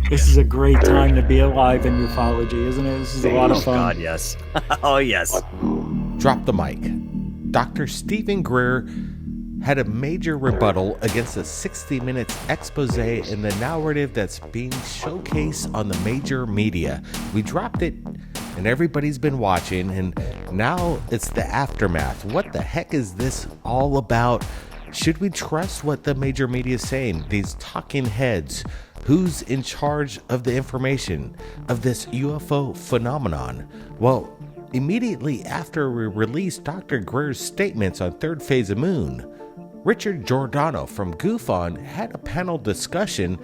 This is a great time to be alive in ufology, isn't it? This is a lot of fun. Oh, God, yes. Oh, yes. Drop the mic. Dr. Stephen Greer had a major rebuttal against a 60 minutes expose in the narrative that's being showcased on the major media. We dropped it, and everybody's been watching, and now it's the aftermath. What the heck is this all about? Should we trust what the major media is saying? These talking heads. Who's in charge of the information of this UFO phenomenon? Well, immediately after we released Dr. Greer's statements on Thirdphaseofmoon, Richard Giordano from GoofOn had a panel discussion,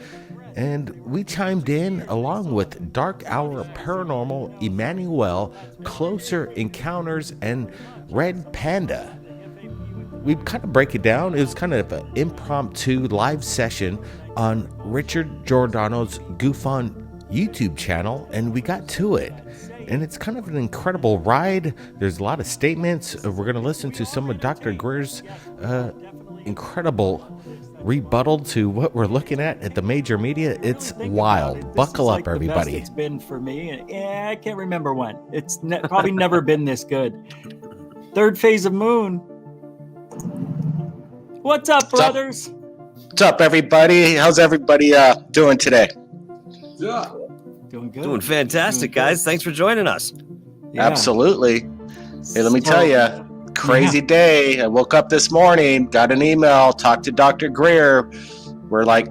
and we chimed in along with Dark Hour Paranormal, Emmanuel, Closer Encounters, and Red Panda. We kind of break it down. It was kind of an impromptu live session on Richard Giordano's GoofOn YouTube channel, and we got to it. And it's kind of an incredible ride. There's a lot of statements. We're going to listen to some of Dr. Greer's incredible rebuttal to what we're looking at the major media. It's wild. Buckle up, everybody. The best it's been for me. Yeah, I can't remember when. It's probably never been this good. Thirdphaseofmoon. What's up, brothers? What's up, everybody? How's everybody doing today? Yeah. Doing good. Doing fantastic, guys. Thanks for joining us. Yeah. Absolutely. Hey, let me tell you, crazy day. I woke up this morning, got an email, talked to Dr. Grier. We're like,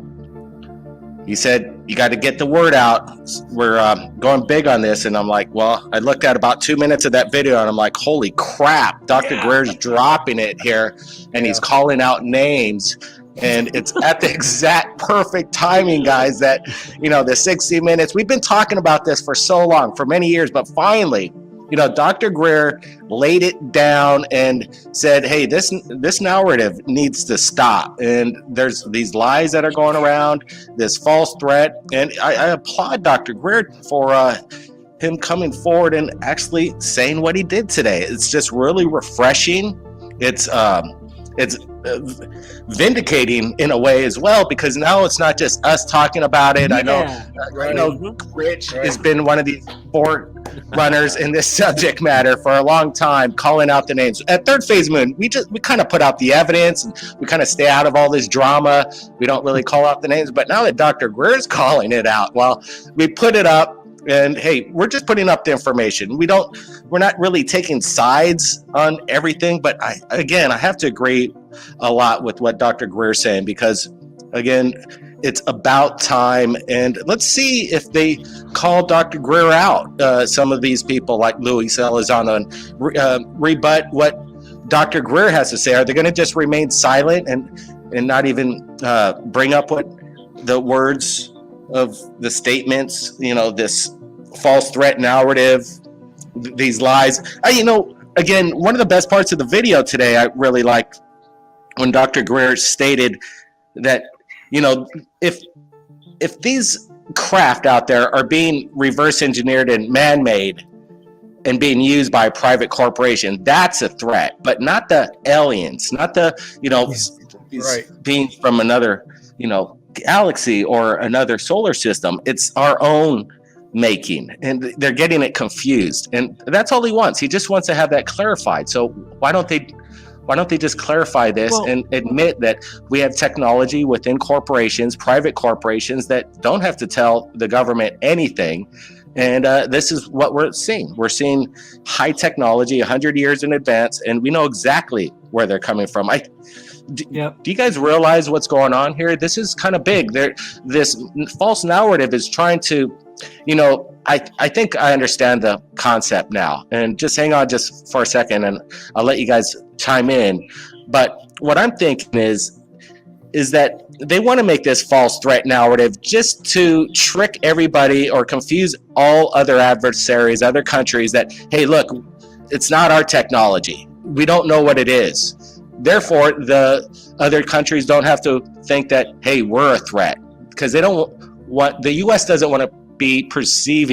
he said, you got to get the word out. We're going big on this. And I'm like, well, I looked at about 2 minutes of that video and I'm like, holy crap, Dr. Greer's dropping it here. And he's calling out names. And it's at the exact perfect timing, guys, that, you know, the 60 minutes, we've been talking about this for so long, for many years, but finally, you know, Dr. Grier laid it down and said, hey, this narrative needs to stop. And there's these lies that are going around, this false threat. And I applaud Dr. Grier for him coming forward and actually saying what he did today. It's just really refreshing. It's vindicating in a way as well, because now it's not just us talking about it. I know Rich has been one of these forerunners in this subject matter for a long time, calling out the names. At Thirdphaseofmoon, we kind of put out the evidence and we kind of stay out of all this drama. We don't really call out the names, but now that Dr. Greer's calling it out, well, we put it up. And hey, we're just putting up the information. We're not really taking sides on everything, but I have to agree a lot with what Dr. Greer's saying, because again, it's about time. And let's see if they call Dr. Grier out, some of these people like Luis Elizondo, and rebut what Dr. Grier has to say. Are they going to just remain silent and not even bring up what the words of the statements, you know, this false threat narrative, these lies? Again, one of the best parts of the video today, I really liked when Dr. Grier stated that, you know, if these craft out there are being reverse engineered and man-made and being used by a private corporation, that's a threat, but not the aliens, not the, you know, these beings from another, you know, galaxy or another solar system. It's our own making, and they're getting it confused, and that's all he wants. He just wants to have that clarified. So why don't they just clarify this and admit that we have technology within corporations, private corporations, that don't have to tell the government anything? And this is what we're seeing. We're seeing high technology 100 years in advance, and we know exactly where they're coming from. Do you guys realize what's going on here? This is kind of big. This false narrative is trying to, you know, I think I understand the concept now. And just hang on just for a second, and I'll let you guys chime in. But what I'm thinking is that they want to make this false threat narrative just to trick everybody or confuse all other adversaries, other countries, that, hey, look, it's not our technology. We don't know what it is. Therefore, the other countries don't have to think that, hey, we're a threat, because they don't want, the U.S. doesn't want to be perceived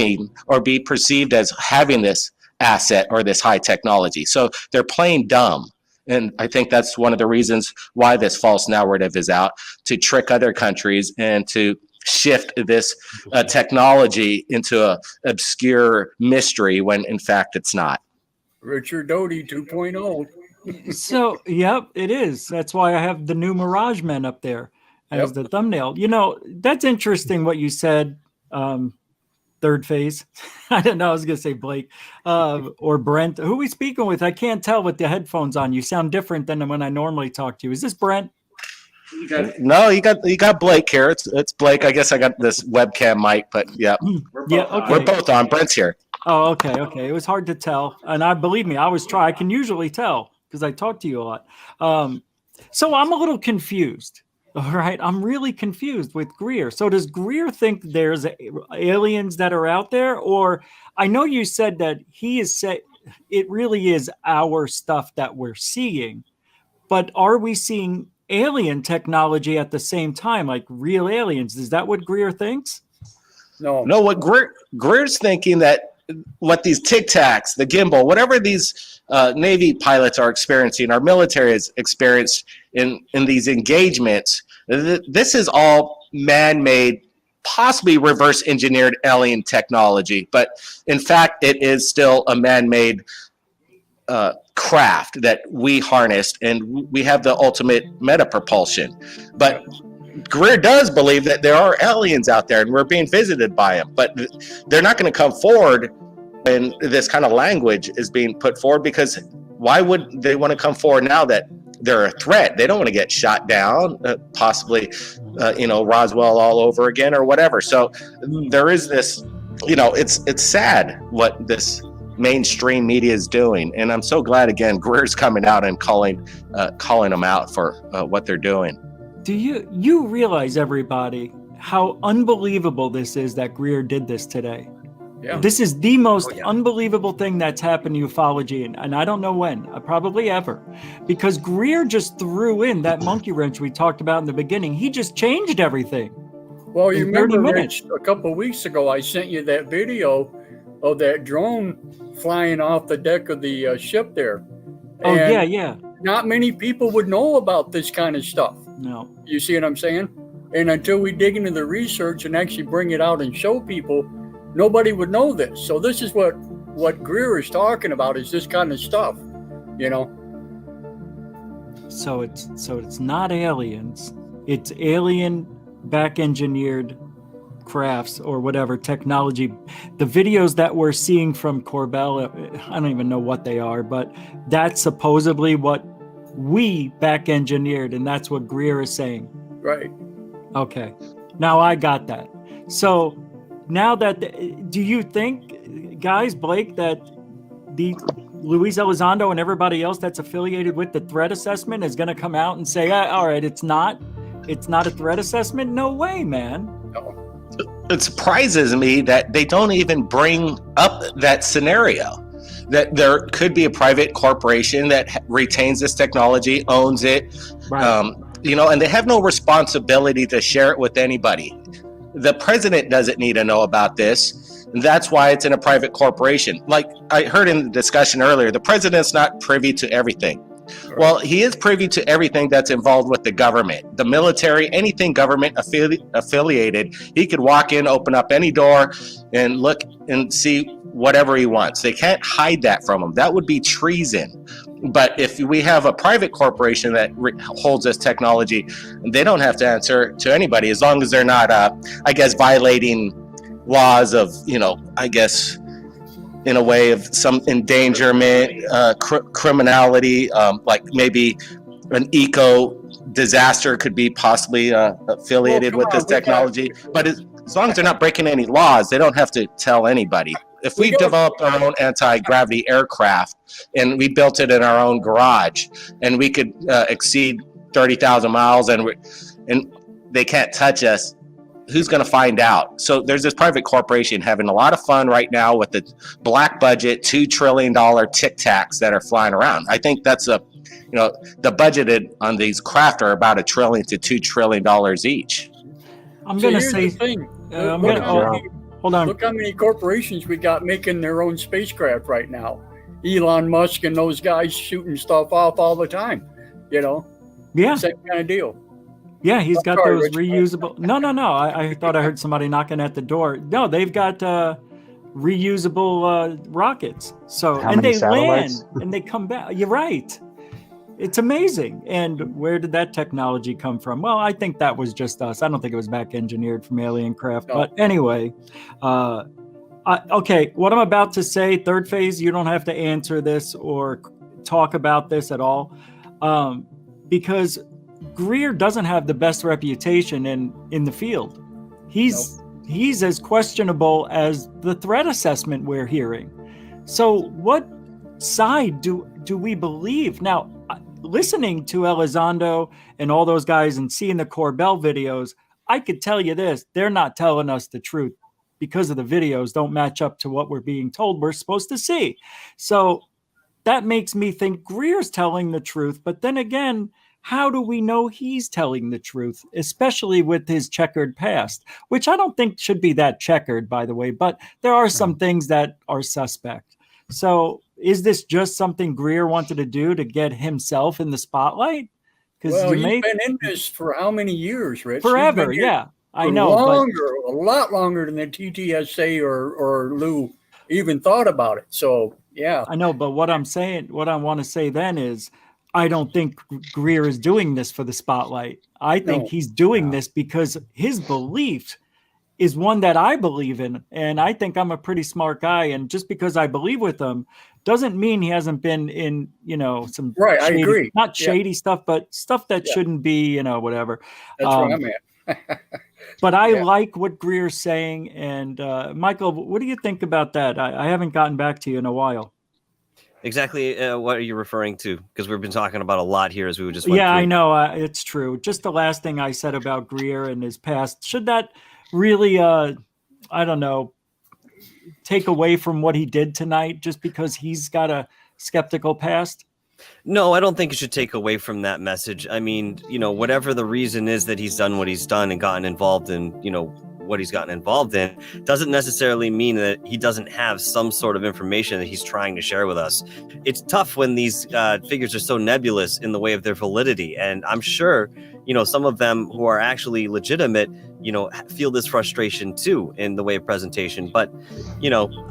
as having this asset or this high technology. So they're playing dumb. And I think that's one of the reasons why this false narrative is out, to trick other countries and to shift this technology into a obscure mystery when in fact it's not. Richard Doty 2.0. So, yep, it is. That's why I have the new Mirage Men up there as the thumbnail. You know, that's interesting what you said, Third Phase. I don't know, I was going to say Blake or Brent. Who are we speaking with? I can't tell with the headphones on. You sound different than when I normally talk to you. Is this Brent? No, you got Blake here. It's Blake. I guess I got this webcam mic, but yeah. We're both on. Brent's here. Oh, okay. It was hard to tell. And believe me, I was trying. I can usually tell because I talk to you a lot. So I'm a little confused. All right. I'm really confused with Grier. So does Grier think there's aliens that are out there? Or I know you said that he is it really is our stuff that we're seeing, but are we seeing alien technology at the same time, like real aliens? Is that what Grier thinks? No, what Greer's thinking that what these Tic Tacs, the gimbal, whatever these Navy pilots are experiencing, our military has experienced in these engagements, this is all man-made, possibly reverse engineered alien technology. But in fact, it is still a man-made craft that we harnessed, and we have the ultimate meta propulsion. But Grier does believe that there are aliens out there and we're being visited by them, but they're not going to come forward when this kind of language is being put forward, because why would they want to come forward now that they're a threat? They don't want to get shot down, possibly, Roswell all over again or whatever. So there is this, it's sad what this mainstream media is doing, and I'm so glad again Grier's coming out and calling them out for what they're doing. Do you realize, everybody, how unbelievable this is that Grier did this today? Yeah. This is the most unbelievable thing that's happened to ufology, and I don't know when, probably ever, because Grier just threw in that monkey wrench we talked about in the beginning. He just changed everything. Well, you remember, Rich, a couple of weeks ago, I sent you that video of that drone flying off the deck of the ship there. Oh, and yeah. Not many people would know about this kind of stuff. No. You see what I'm saying? And until we dig into the research and actually bring it out and show people, nobody would know this. So this is what Grier is talking about, is this kind of stuff, So it's not aliens. It's alien back engineered crafts or whatever technology. The videos that we're seeing from Corbell, I don't even know what they are, but that's supposedly what we back engineered, and that's what Grier is saying. Right. Okay. Now I got that. So now do you think, guys, Blake, that the Luis Elizondo and everybody else that's affiliated with the threat assessment is going to come out and say, all right, it's not a threat assessment? No way, man. No. It surprises me that they don't even bring up that scenario, that there could be a private corporation that retains this technology, owns it, Right. And they have no responsibility to share it with anybody. The president doesn't need to know about this. That's why it's in a private corporation. Like I heard in the discussion earlier, the president's not privy to everything. Right. Well, he is privy to everything that's involved with the government, the military, anything government affiliated. He could walk in, open up any door, and look and see whatever he wants. They can't hide that from him. That would be treason. But if we have a private corporation that holds this technology, they don't have to answer to anybody, as long as they're not, violating laws of, in a way of some endangerment, criminality, like maybe an eco disaster could be possibly affiliated with this technology. But as long as they're not breaking any laws, they don't have to tell anybody. If we developed our own anti-gravity aircraft and we built it in our own garage and we could exceed 30,000 miles and they can't touch us, who's going to find out? So there's this private corporation having a lot of fun right now with the black budget, $2 trillion Tic Tacs that are flying around. I think that's the budgeted on these craft are about $1 trillion to $2 trillion each. I'm going to say, Hold on. Look how many corporations we got making their own spacecraft right now. Elon Musk and those guys shooting stuff off all the time. Yeah. Same kind of deal. Yeah, he's got sorry, those Rich. reusable. No. I thought I heard somebody knocking at the door. No, they've got reusable rockets. So How and many they satellites? land and they come back. You're right. It's amazing. And where did that technology come from? Well, I think that was just us. I don't think it was back engineered from alien craft. No. But anyway, okay, what I'm about to say, third phase, you don't have to answer this or talk about this at all, because Grier doesn't have the best reputation in the field. He's as questionable as the threat assessment we're hearing. So what side do we believe? Now, listening to Elizondo and all those guys and seeing the Corbell videos, I could tell you this, they're not telling us the truth because of the videos don't match up to what we're being told we're supposed to see. So that makes me think Grier's telling the truth. But then again, how do we know he's telling the truth, especially with his checkered past, which I don't think should be that checkered, by the way, but there are some things that are suspect. So is this just something Grier wanted to do to get himself in the spotlight? Well, he's been in this for how many years, Rich? Forever, yeah. I know. Longer, a lot longer than the TTSA or Lou even thought about it. So, yeah. I know, but what I'm saying, what I want to say then is, I don't think Grier is doing this for the spotlight. I think he's doing this because his belief is one that I believe in. And I think I'm a pretty smart guy. And just because I believe with him doesn't mean he hasn't been in, some right. Shady, I agree. Not shady stuff, but stuff that shouldn't be, whatever. That's where I'm at. But I like what Grier's saying. And Michael, what do you think about that? I haven't gotten back to you in a while. Exactly. What are you referring to? Because we've been talking about a lot here as we just went through. I know. It's true. Just the last thing I said about Grier and his past, should that really, I don't know, take away from what he did tonight just because he's got a skeptical past? No, I don't think it should take away from that message. I mean, whatever the reason is that he's done what he's done and gotten involved in, what he's gotten involved in, doesn't necessarily mean that he doesn't have some sort of information that he's trying to share with us. It's tough when these figures are so nebulous in the way of their validity. And I'm sure, some of them who are actually legitimate, feel this frustration too in the way of presentation. But,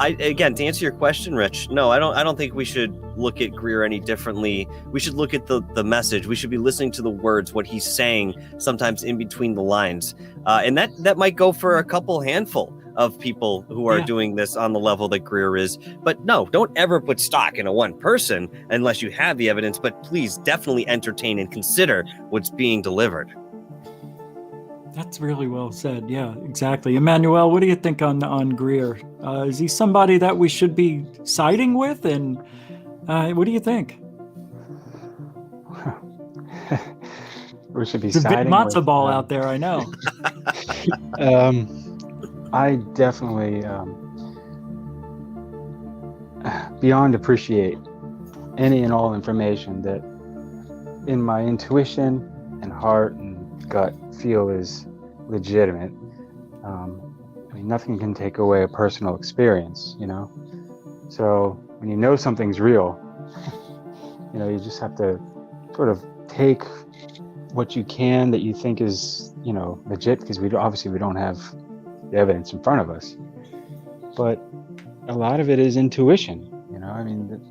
again, to answer your question, Rich, no, I don't think we should look at Grier any differently. We should look at the message. We should be listening to the words, what he's saying, sometimes in between the lines. And that might go for a couple handful of people who are doing this on the level that Grier is. But no, don't ever put stock in a one person unless you have the evidence. But please definitely entertain and consider what's being delivered. That's really well said. Yeah, exactly. Emmanuel, what do you think on Grier? Is he somebody that we should be siding with? And what do you think? We should be It's a bit siding matzo with, ball out there, I know. I definitely beyond appreciate any and all information that in my intuition and heart and gut feel is legitimate. Nothing can take away a personal experience, So when you know something's real, you just have to sort of take what you can that you think is, legit, because we don't have the evidence in front of us. But a lot of it is intuition,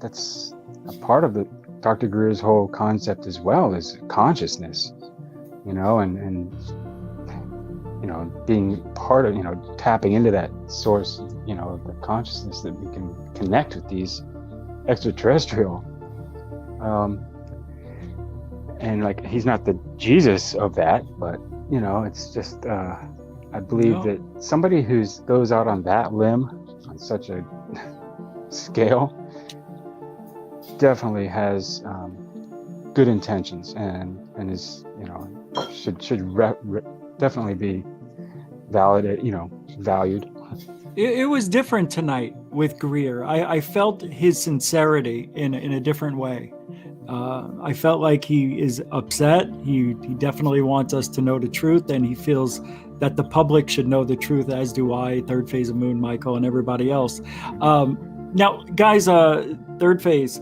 that's a part of Dr. Grier's whole concept as well, is consciousness, and being part of, tapping into that source, the consciousness that we can connect with these extraterrestrial. And he's not the Jesus of that, but it's just I believe that somebody who goes out on that limb on such a scale definitely has good intentions and is should definitely be valued. It was different tonight with Grier. I felt his sincerity in a different way. I felt like he is upset. He definitely wants us to know the truth, and he feels that the public should know the truth, as do I, Third Phase of Moon, Michael, and everybody else. Now, guys, Third Phase,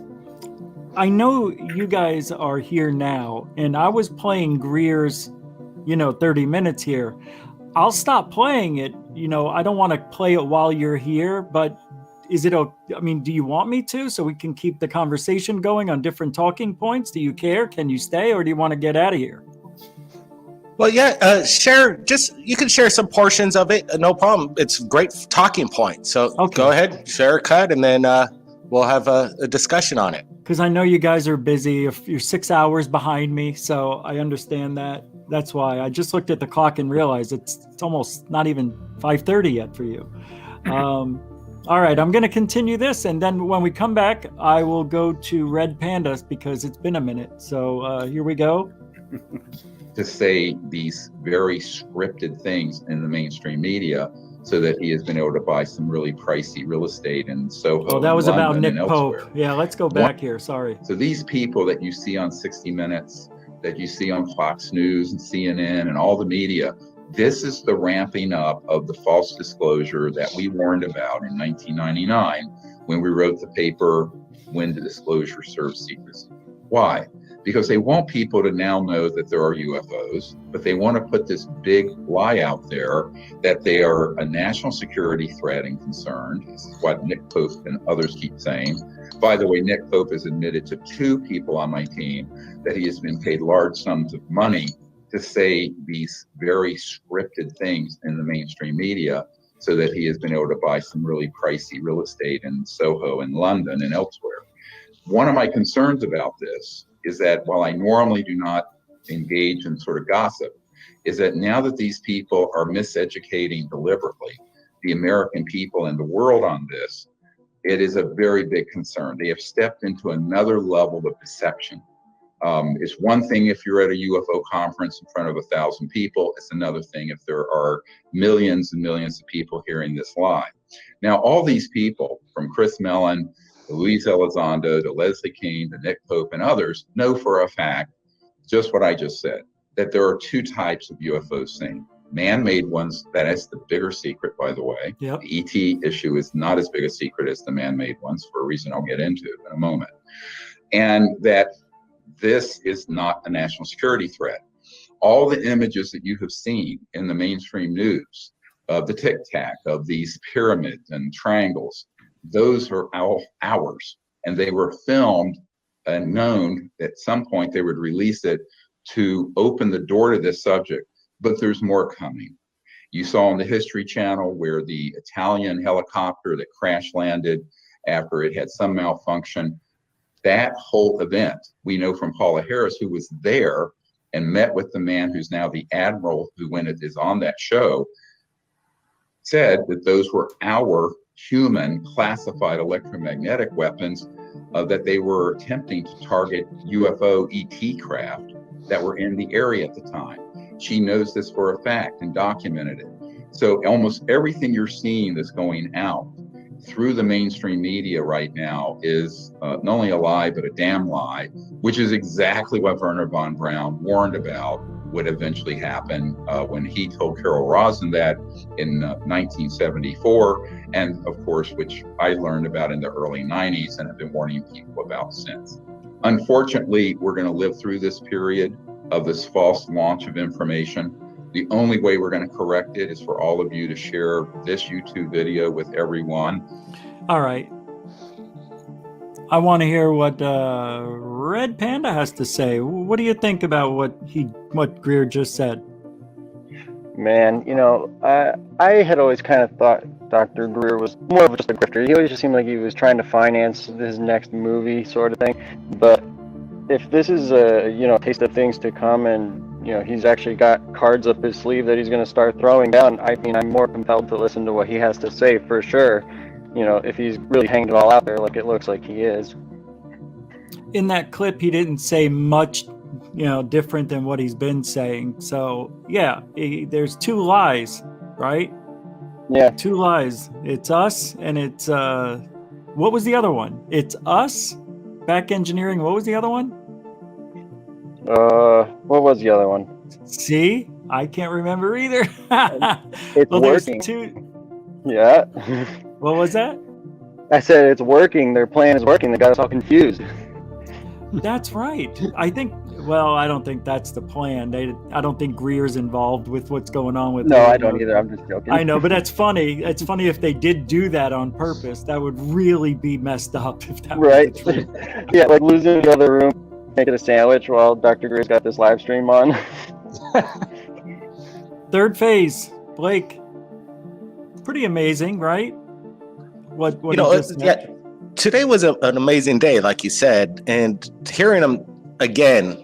I know you guys are here now, and I was playing Grier's, 30 minutes here. I'll stop playing it. I don't want to play it while you're here, but is it do you want me to, so we can keep the conversation going on different talking points? Do you care? Can you stay, or do you want to get out of here? Well, yeah, you can share some portions of it. No problem. It's a great talking point. So Go ahead, share a cut, and then we'll have a discussion on it. Because I know you guys are busy. If you're 6 hours behind me, so I understand that. That's why I just looked at the clock and realized it's almost not even 5:30 yet for you. All right, I'm going to continue this, and then when we come back, I will go to Red Panda because it's been a minute. So here we go. To say these very scripted things in the mainstream media so that he has been able to buy some really pricey real estate in Soho. Oh, that was about Nick Pope. Elsewhere. Yeah, let's go back here. Sorry. So these people that you see on 60 Minutes, that you see on Fox News and CNN and all the media, this is the ramping up of the false disclosure that we warned about in 1999 when we wrote the paper, When the Disclosure Serves Secrecy. Why? Because they want people to now know that there are UFOs, but they want to put this big lie out there that they are a national security threat and concern. This is what Nick Pope and others keep saying. By the way, Nick Pope has admitted to 2 people on my team that he has been paid large sums of money to say these very scripted things in the mainstream media so that he has been able to buy some really pricey real estate in Soho and London and elsewhere. One of my concerns about this is that while I normally do not engage in sort of gossip, is that now that these people are miseducating deliberately the American people and the world on this, it is a very big concern. They have stepped into another level of deception. It's one thing if you're at a UFO conference in front of 1,000 people. It's another thing if there are millions and millions of people hearing this lie. Now, all these people, from Chris Mellon to Luis Elizondo to Leslie Kean to Nick Pope and others, know for a fact just what I just said, that there are 2 types of UFOs seen. Man-made ones, that is the bigger secret, by the way. Yep. The ET issue is not as big a secret as the man-made ones for a reason I'll get into in a moment. And that this is not a national security threat. All the images that you have seen in the mainstream news of the Tic Tac, of these pyramids and triangles, those are all ours. And they were filmed and known at some point they would release it to open the door to this subject. But there's more coming. You saw on the History Channel where the Italian helicopter that crash landed after it had some malfunction, that whole event, we know from Paula Harris, who was there and met with the man who's now the admiral who is on that show, said that those were our human classified electromagnetic weapons that they were attempting to target UFO ET craft that were in the area at the time. She knows this for a fact and documented it. So almost everything you're seeing that's going out through the mainstream media right now is not only a lie, but a damn lie, which is exactly what Werner von Braun warned about would eventually happen when he told Carol Rosin that in 1974, and of course, which I learned about in the early 90s and have been warning people about since. Unfortunately, we're going to live through this period of this false launch of information. The only way we're going to correct it is for all of you to share this YouTube video with everyone. All right. I want to hear what Red Panda has to say. What do you think about what Grier just said? Man, I had always kind of thought Dr. Grier was more of just a grifter. He always just seemed like he was trying to finance his next movie sort of thing. But if this is a taste of things to come, and he's actually got cards up his sleeve that he's going to start throwing down, I mean, I'm more compelled to listen to what he has to say for sure. If he's really hanging it all out there like it looks like he is. In that clip, he didn't say much, different than what he's been saying. So yeah, there's 2 lies, right? Yeah, 2 lies. It's us, and it's what was the other one? It's us. Back engineering. What was the other one? What was the other one? See, I can't remember either. It's well, there's working. two. Yeah. What was that? I said it's working. Their plan is working. They got us all confused. That's right. I think. Well, I don't think that's the plan. I don't think Greer's involved with what's going on with. No, I don't either. I'm just joking. I know, but that's funny. It's funny if they did do that on purpose. That would really be messed up if that Right. was the truth. Yeah, like losing the other room, making a sandwich while Dr. Greer's got this live stream on. Third phase, Blake. Pretty amazing, right? What You know, he just said. today was an amazing day, like you said, and hearing him again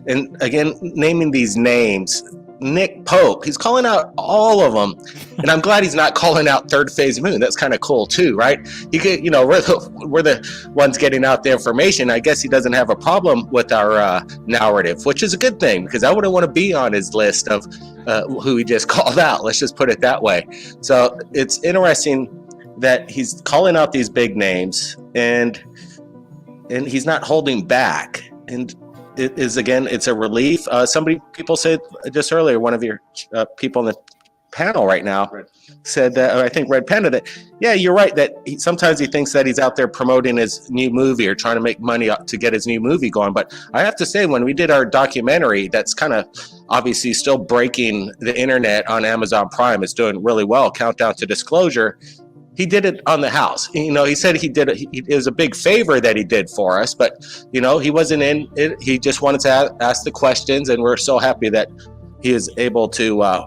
naming these names. Nick Pope, he's calling out all of them, and I'm glad he's not calling out Third Phase Moon. That's kind of cool too, right? He could, you know, we're the ones getting out the information. I guess he doesn't have a problem with our narrative, which is a good thing, because I wouldn't want to be on his list of who he just called out. Let's just put it that way. So it's interesting that he's calling out these big names, and he's not holding back. And it is, again, it's a relief. People said just earlier, one of your people in the panel right now said that, I think Red Panda, that, yeah, you're right, that sometimes he thinks that he's out there promoting his new movie or trying to make money to get his new movie going. But I have to say, when we did our documentary, that's kind of obviously still breaking the internet on Amazon Prime, it's doing really well, Countdown to Disclosure. He did it on the house. You know, he said he did it. It was a big favor that he did for us, but, you know, he wasn't in it. He just wanted to ask the questions, and we're so happy that he is able to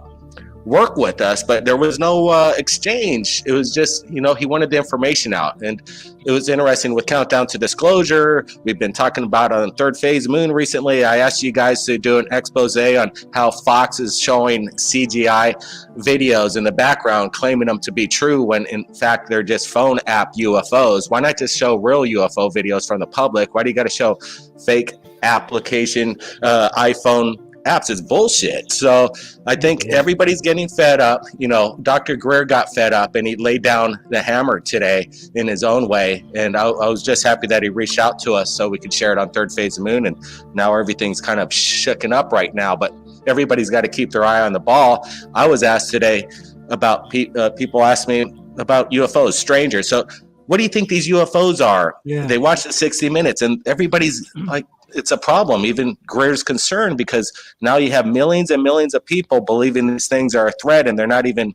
work with us, but there was no exchange. It was just, you know, he wanted the information out. And it was interesting with Countdown to Disclosure. We've been talking about on Third Phase Moon recently. I asked you guys to do an expose on how Fox is showing CGI videos in the background, claiming them to be true when in fact they're just phone app UFOs. Why not just show real UFO videos from the public? Why do you got to show fake application iPhone apps? Is bullshit. So I think everybody's getting fed up. You know, Dr. Grier got fed up, and he laid down the hammer today in his own way. And I was just happy that he reached out to us so we could share it on Third Phase of Moon. And now everything's kind of shooken up right now, but everybody's got to keep their eye on the ball. I was asked today about people asked me about UFOs, strangers. So what do you think these UFOs are? Yeah. They watch the 60 Minutes, and everybody's like, it's a problem. Even Greer's concerned, because now you have millions and millions of people believing these things are a threat, and they're not even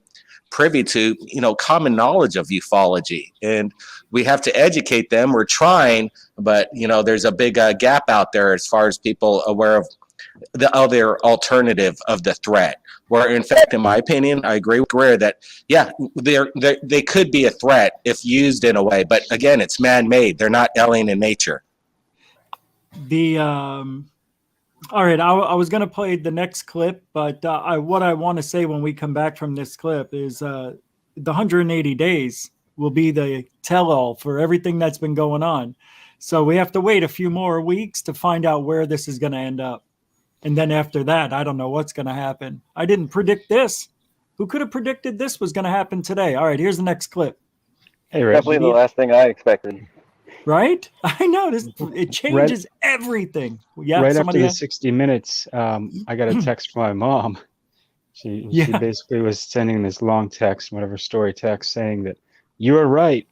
privy to, you know, common knowledge of ufology. And we have to educate them. We're trying, but, you know, there's a big gap out there as far as people aware of the other alternative of the threat. Where, in fact, in my opinion, I agree with Grier that, yeah, they could be a threat if used in a way. But again, it's man-made. They're not alien in nature. All right, I was going to play the next clip, but what I want to say when we come back from this clip is the 180 days will be the tell-all for everything that's been going on. So we have to wait a few more weeks to find out where this is going to end up. And then after that, I don't know what's going to happen. I didn't predict this. Who could have predicted this was going to happen today? All right, here's the next clip. Hey, Rich. Definitely the last thing I expected. Right? I know it changes everything. Yeah. Right after the 60 Minutes, I got a text from my mom. She basically was sending this long text, whatever story text, saying that you were right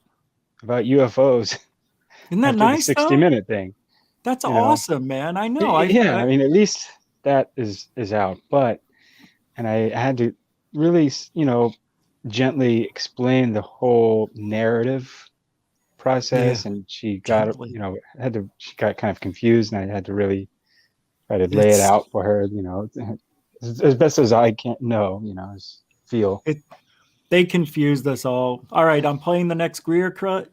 about UFOs. Isn't that nice? The 60-minute thing. That's awesome, man. I know. I mean, at least that is out. But, and I had to really, you know, gently explain the whole narrative process, and she got, you know, she got kind of confused, and I had to really try to lay it out for her, you know, as best as I can know, you know, feel. They confused us all. All right, I'm playing the next Greer clip,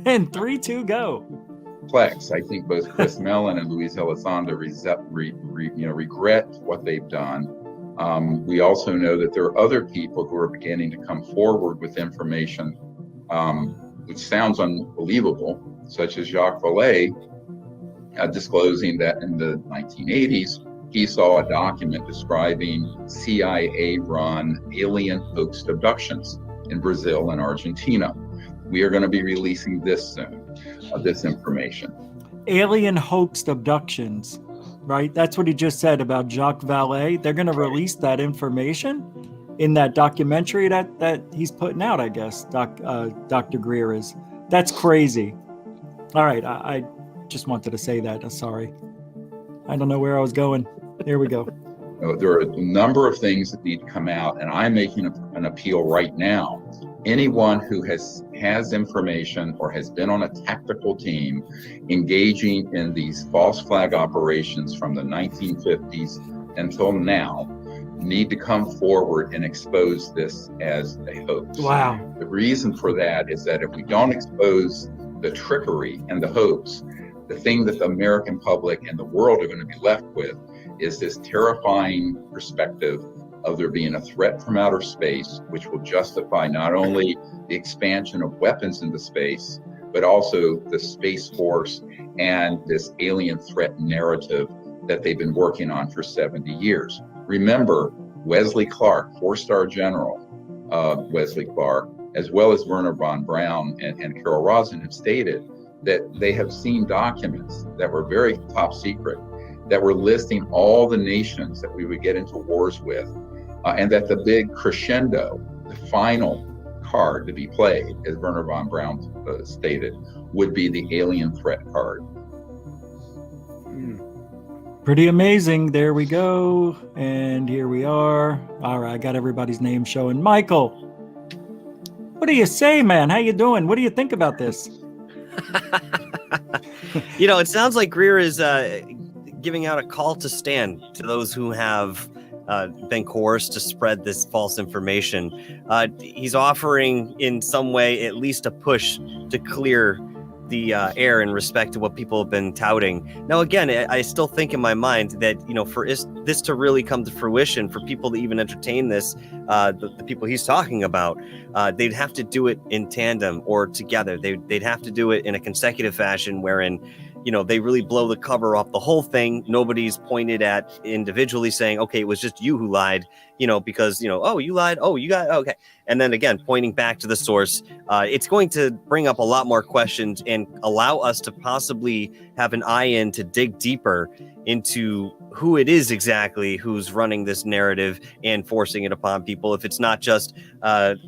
and 3, 2, go. Complex. I think both Chris Mellon and Luis Elizondo regret what they've done. We also know that there are other people who are beginning to come forward with information which sounds unbelievable, such as Jacques Vallee disclosing that in the 1980s, he saw a document describing CIA-run alien hoax abductions in Brazil and Argentina. We are going to be releasing this soon, this information. Alien hoaxed abductions. right? That's what he just said about Jacques Vallee. They're going to release that information in that documentary that he's putting out, I guess. Dr. Grier is. That's crazy. All right, I just wanted to say that. Sorry. I don't know where I was going. Here we go. There are a number of things that need to come out, and I'm making an appeal right now. Anyone who has information or has been on a tactical team engaging in these false flag operations from the 1950s until now need to come forward and expose this as a hoax. Wow. The reason for that is that if we don't expose the trickery and the hoax, the thing that the American public and the world are going to be left with is this terrifying perspective of there being a threat from outer space, which will justify not only the expansion of weapons into space, but also the Space Force and this alien threat narrative that they've been working on for 70 years. Remember, Wesley Clark, 4-star general Wesley Clark, as well as Werner von Braun and Carol Rosin have stated that they have seen documents that were very top secret, that were listing all the nations that we would get into wars with, and that the big crescendo, the final card to be played, as Werner von Braun stated, would be the alien threat card. Pretty amazing. There we go. And here we are. All right, I got everybody's name showing. Michael, what do you say, man? How you doing? What do you think about this? It sounds like Greer is giving out a call to stand to those who have been coerced to spread this false information. He's offering in some way at least a push to clear the air in respect to what people have been touting. Now, again, I still think in my mind that, for this to really come to fruition, for people to even entertain this, the people he's talking about, they'd have to do it in tandem or together. They'd have to do it in a consecutive fashion wherein, they really blow the cover off the whole thing. Nobody's pointed at individually saying, okay, it was just you who lied, because, oh, you lied. Oh, you got, okay. And then again, pointing back to the source, it's going to bring up a lot more questions and allow us to possibly have an eye in to dig deeper into who it is exactly who's running this narrative and forcing it upon people. If it's not just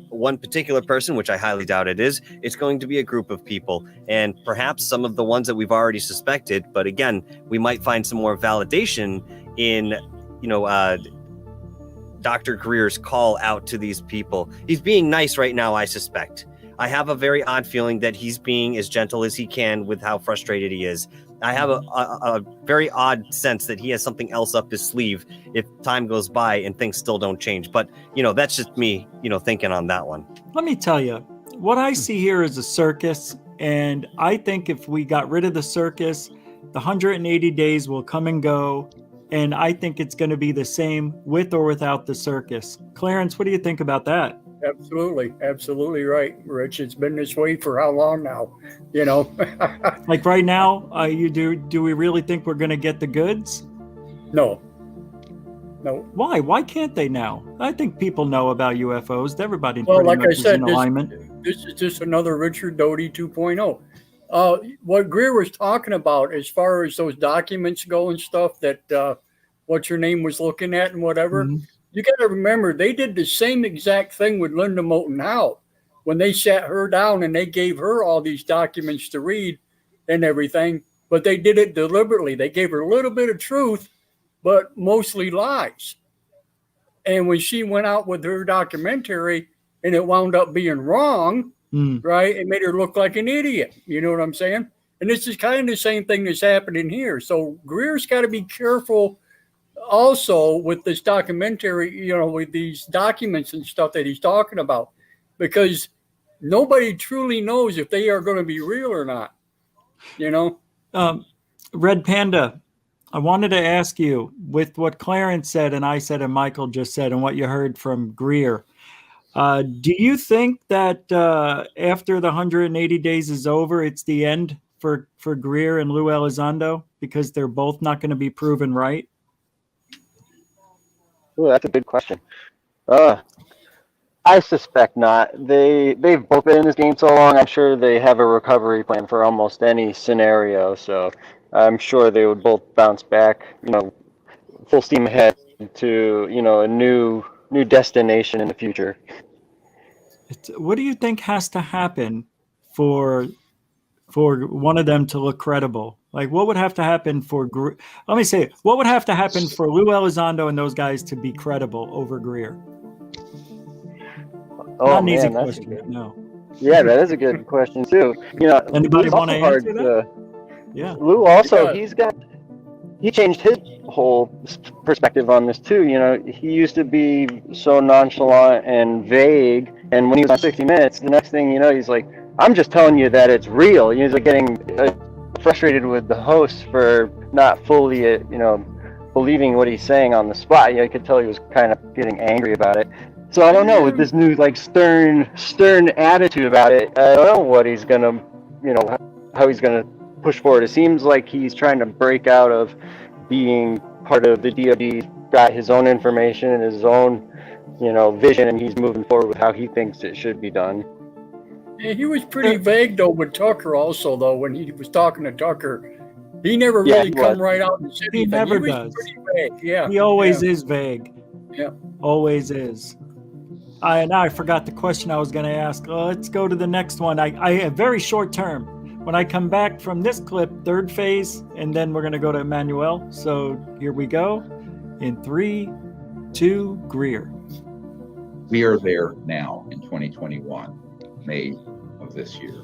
one particular person, which I highly doubt it is, it's going to be a group of people, and perhaps some of the ones that we've already suspected. But again, we might find some more validation in, Dr. Greer's call out to these people. He's being nice right now, I suspect. I have a very odd feeling that he's being as gentle as he can with how frustrated he is. I have a very odd sense that he has something else up his sleeve if time goes by and things still don't change. But, that's just me, thinking on that one. Let me tell you, what I see here is a circus. And I think if we got rid of the circus, the 180 days will come and go. And I think it's going to be the same with or without the circus. Clarence, what do you think about that? Absolutely right, Rich. It's been this way for how long now? Like right now, do we really think we're going to get the goods? No. Why? Why can't they now? I think people know about UFOs. Everybody well, pretty like much I said, is in alignment. This is just another Richard Doty 2.0. What Greer was talking about as far as those documents go and stuff that what's your name was looking at and whatever, you got to remember they did the same exact thing with Linda Moulton Howe when they sat her down and they gave her all these documents to read and everything, but they did it deliberately. They gave her a little bit of truth, but mostly lies. And when she went out with her documentary and it wound up being wrong, right? It made her look like an idiot. You know what I'm saying? And this is kind of the same thing that's happening here. So Greer's got to be careful also with this documentary, with these documents and stuff that he's talking about, because nobody truly knows if they are going to be real or not, Red Panda, I wanted to ask you, with what Clarence said and I said and Michael just said and what you heard from Grier, do you think that after the 180 days is over, it's the end for Grier and Lou Elizondo because they're both not going to be proven right? Oh, that's a good question. I suspect not. They've both been in this game so long. I'm sure they have a recovery plan for almost any scenario. So I'm sure they would both bounce back, full steam ahead to, a new destination in the future. What do you think has to happen for one of them to look credible? Like, what would have to happen let me say it. What would have to happen for Lou Elizondo and those guys to be credible over Greer? Oh, Not an easy man, that's question. No. Yeah, that is a good question too. Anybody Lou's want to also answer that? Yeah. Lou also, Yeah. he changed his whole perspective on this too. He used to be so nonchalant and vague, and when he was on 60 Minutes, the next thing you know, he's like, "I'm just telling you that it's real." He's like getting frustrated with the host for not fully, believing what he's saying on the spot. You could tell he was kind of getting angry about it. So I don't know, with this new stern attitude about it, I don't know what he's gonna, how he's gonna push forward. It seems like he's trying to break out of being part of the DoD, got his own information and his own, vision, and he's moving forward with how he thinks it should be done. Yeah, he was pretty vague though with Tucker also though, when he was talking to Tucker. He never really come right out and said anything. He never was does. Pretty vague. Yeah. He always is vague. Yeah. Always is. Now I forgot the question I was going to ask. Let's go to the next one. I very short term. When I come back from this clip, third phase, and then we're going to go to Emmanuel. So here we go. In 3, 2, Greer. We are there now in 2021, May of this year.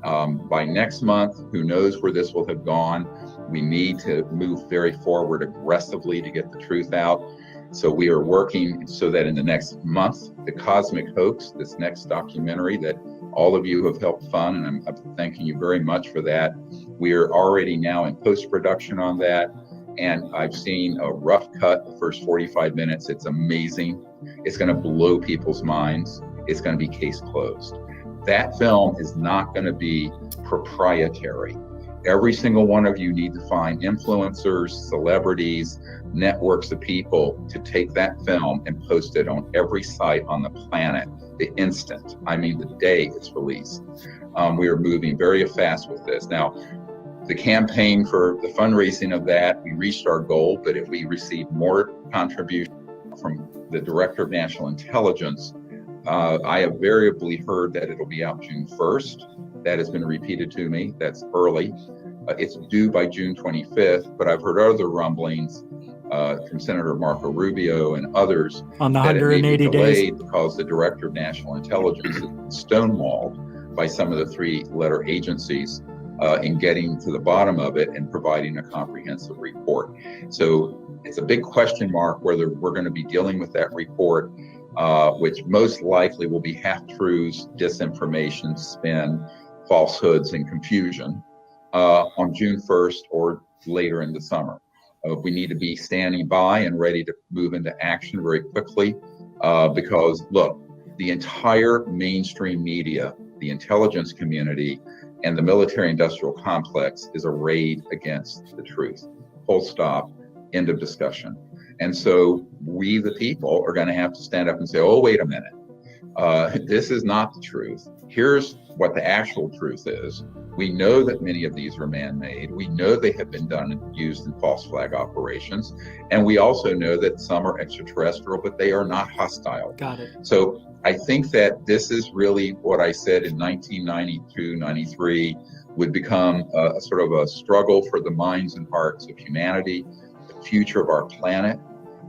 By next month, who knows where this will have gone. We need to move very forward aggressively to get the truth out. So we are working so that in the next month, The Cosmic Hoax, this next documentary that all of you have helped fund, and I'm thanking you very much for that. We are already now in post-production on that, and I've seen a rough cut the first 45 minutes. It's amazing. It's going to blow people's minds. It's going to be case closed. That film is not going to be proprietary. Every single one of you need to find influencers, celebrities, networks of people to take that film and post it on every site on the planet the instant, the day it's released. We are moving very fast with this. Now, the campaign for the fundraising of that, we reached our goal, but if we receive more contribution from the Director of National Intelligence, I have variably heard that it'll be out June 1st. That has been repeated to me. That's early. It's due by June 25th, but I've heard other rumblings from Senator Marco Rubio and others on the that 180 it may be delayed days because the Director of National Intelligence is stonewalled by some of the 3-letter agencies in getting to the bottom of it and providing a comprehensive report. So it's a big question mark whether we're going to be dealing with that report, which most likely will be half-truths, disinformation, spin, falsehoods, and confusion on June 1st or later in the summer. We need to be standing by and ready to move into action very quickly because, look, the entire mainstream media, the intelligence community, and the military-industrial complex is arrayed against the truth. Full stop, end of discussion. And so we, the people, are going to have to stand up and say, oh, wait a minute. This is not the truth. Here's what the actual truth is. We know that many of these are man-made. We know they have been done and used in false flag operations. And we also know that some are extraterrestrial, but they are not hostile. Got it. So I think that this is really what I said in 1992, 93 would become a sort of a struggle for the minds and hearts of humanity, the future of our planet,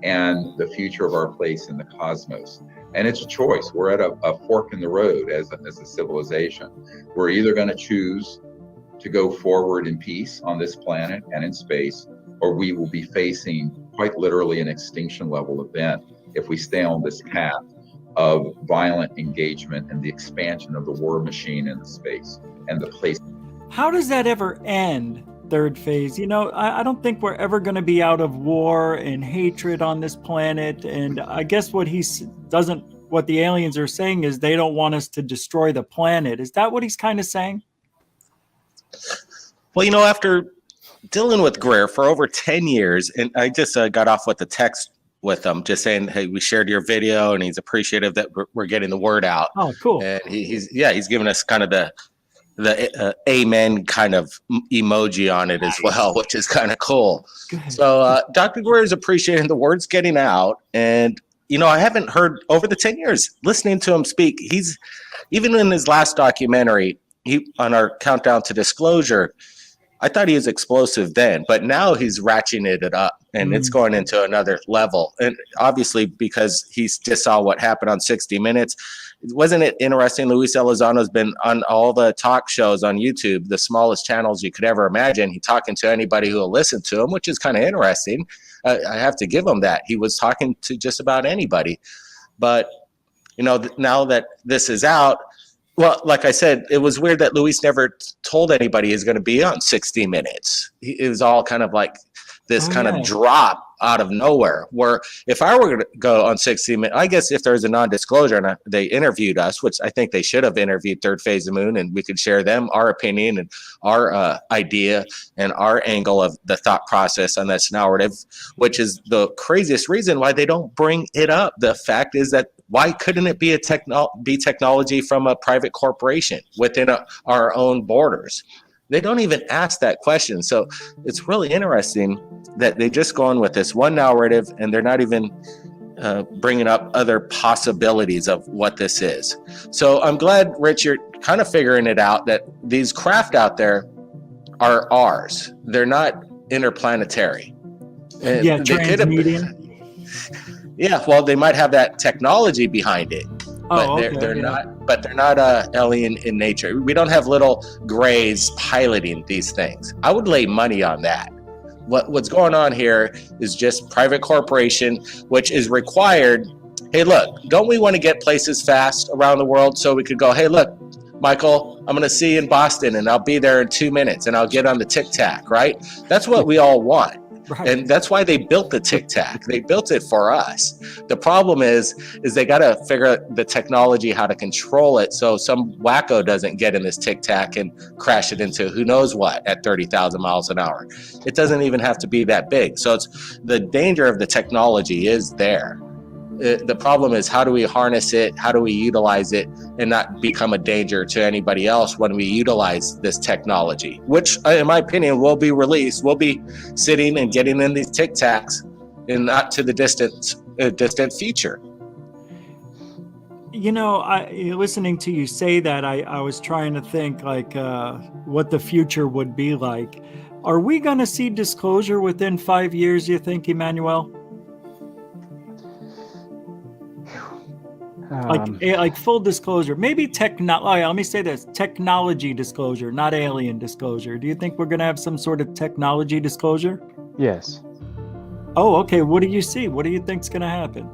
and the future of our place in the cosmos. And it's a choice. We're at a fork in the road as a civilization. We're either going to choose to go forward in peace on this planet and in space, or we will be facing quite literally an extinction level event if we stay on this path of violent engagement and the expansion of the war machine in the space and the place. How does that ever end? Third phase. I don't think we're ever going to be out of war and hatred on this planet. And I guess what the aliens are saying is they don't want us to destroy the planet. Is that what he's kind of saying? Well, after dealing with Grier for over 10 years, and I just got off with the text with him, just saying, hey, we shared your video, and he's appreciative that we're getting the word out. Oh, cool. And he's giving us kind of the amen kind of emoji on it as well, which is kind of cool. Good. So Dr. Greer is appreciating the words getting out. And, I haven't heard over the 10 years listening to him speak. He's even in his last documentary, on our countdown to disclosure, I thought he was explosive then, but now he's ratcheting it up and it's going into another level. And obviously because he just saw what happened on 60 Minutes. Wasn't it interesting? Luis Elizono's been on all the talk shows on YouTube, the smallest channels you could ever imagine. He's talking to anybody who will listen to him, which is kind of interesting. I have to give him that. He was talking to just about anybody. But, now that this is out, well, like I said, it was weird that Luis never told anybody he's going to be on 60 Minutes. It was all kind of like this of drop out of nowhere, where if I were going to go on 60 Minutes, I guess if there's a non-disclosure and they interviewed us, which I think they should have interviewed Third Phase of Moon, and we could share them, our opinion and our idea and our angle of the thought process on this narrative, which is the craziest reason why they don't bring it up. The fact is that why couldn't it be technology from a private corporation within our own borders? They don't even ask that question. So it's really interesting that they just go on with this one narrative and they're not even bringing up other possibilities of what this is. So I'm glad, Rich, you're kind of figuring it out, that these craft out there are ours. They're not interplanetary. And yeah, they could have transmedian. Yeah, well, they might have that technology behind it, but they're not. But they're not alien in nature. We don't have little grays piloting these things. I would lay money on that. What's going on here is just private corporation, which is required. Hey, look, don't we want to get places fast around the world so we could go, hey, look, Michael, I'm going to see you in Boston and I'll be there in 2 minutes and I'll get on the Tic Tac, right? That's what we all want. Right. And that's why they built the Tic Tac. They built it for us. The problem is they got to figure out the technology, how to control it, so some wacko doesn't get in this Tic Tac and crash it into who knows what at 30,000 miles an hour. It doesn't even have to be that big. So it's the danger of the technology is there. The problem is, how do we harness it? How do we utilize it and not become a danger to anybody else when we utilize this technology, which in my opinion will be released. We'll be sitting and getting in these Tic Tacs and not to the distant future. Listening to you say that, I was trying to think like what the future would be like. Are we going to see disclosure within 5 years, you think, Emmanuel? Like full disclosure, maybe let me say this: technology disclosure, not alien disclosure. Do you think we're going to have some sort of technology disclosure? Yes. Oh, okay. What do you see? What do you think's going to happen?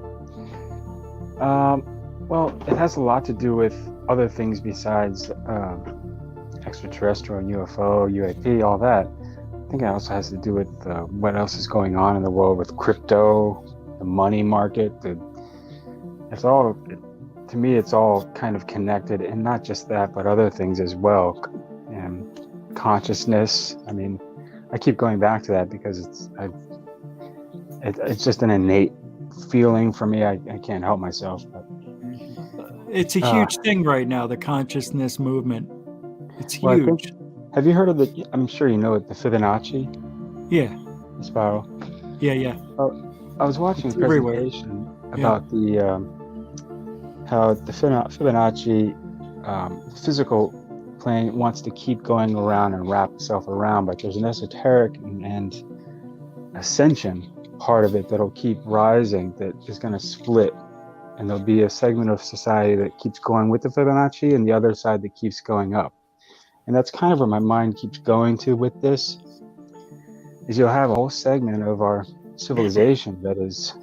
Well, it has a lot to do with other things besides extraterrestrial, UFO, UAP, all that. I think it also has to do with what else is going on in the world with crypto, the money market, it's all, to me, it's all kind of connected, and not just that, but other things as well. And consciousness. I mean, I keep going back to that because it's just an innate feeling for me. I can't help myself. But it's a huge thing right now, the consciousness movement. It's huge. Have you heard of I'm sure you know it, the Fibonacci? Yeah. The spiral? Yeah. I was watching a presentation about how the Fibonacci physical plane wants to keep going around and wrap itself around, but there's an esoteric and ascension part of it that'll keep rising, that is going to split, and there'll be a segment of society that keeps going with the Fibonacci and the other side that keeps going up. And that's kind of where my mind keeps going to with this, is you'll have a whole segment of our civilization that is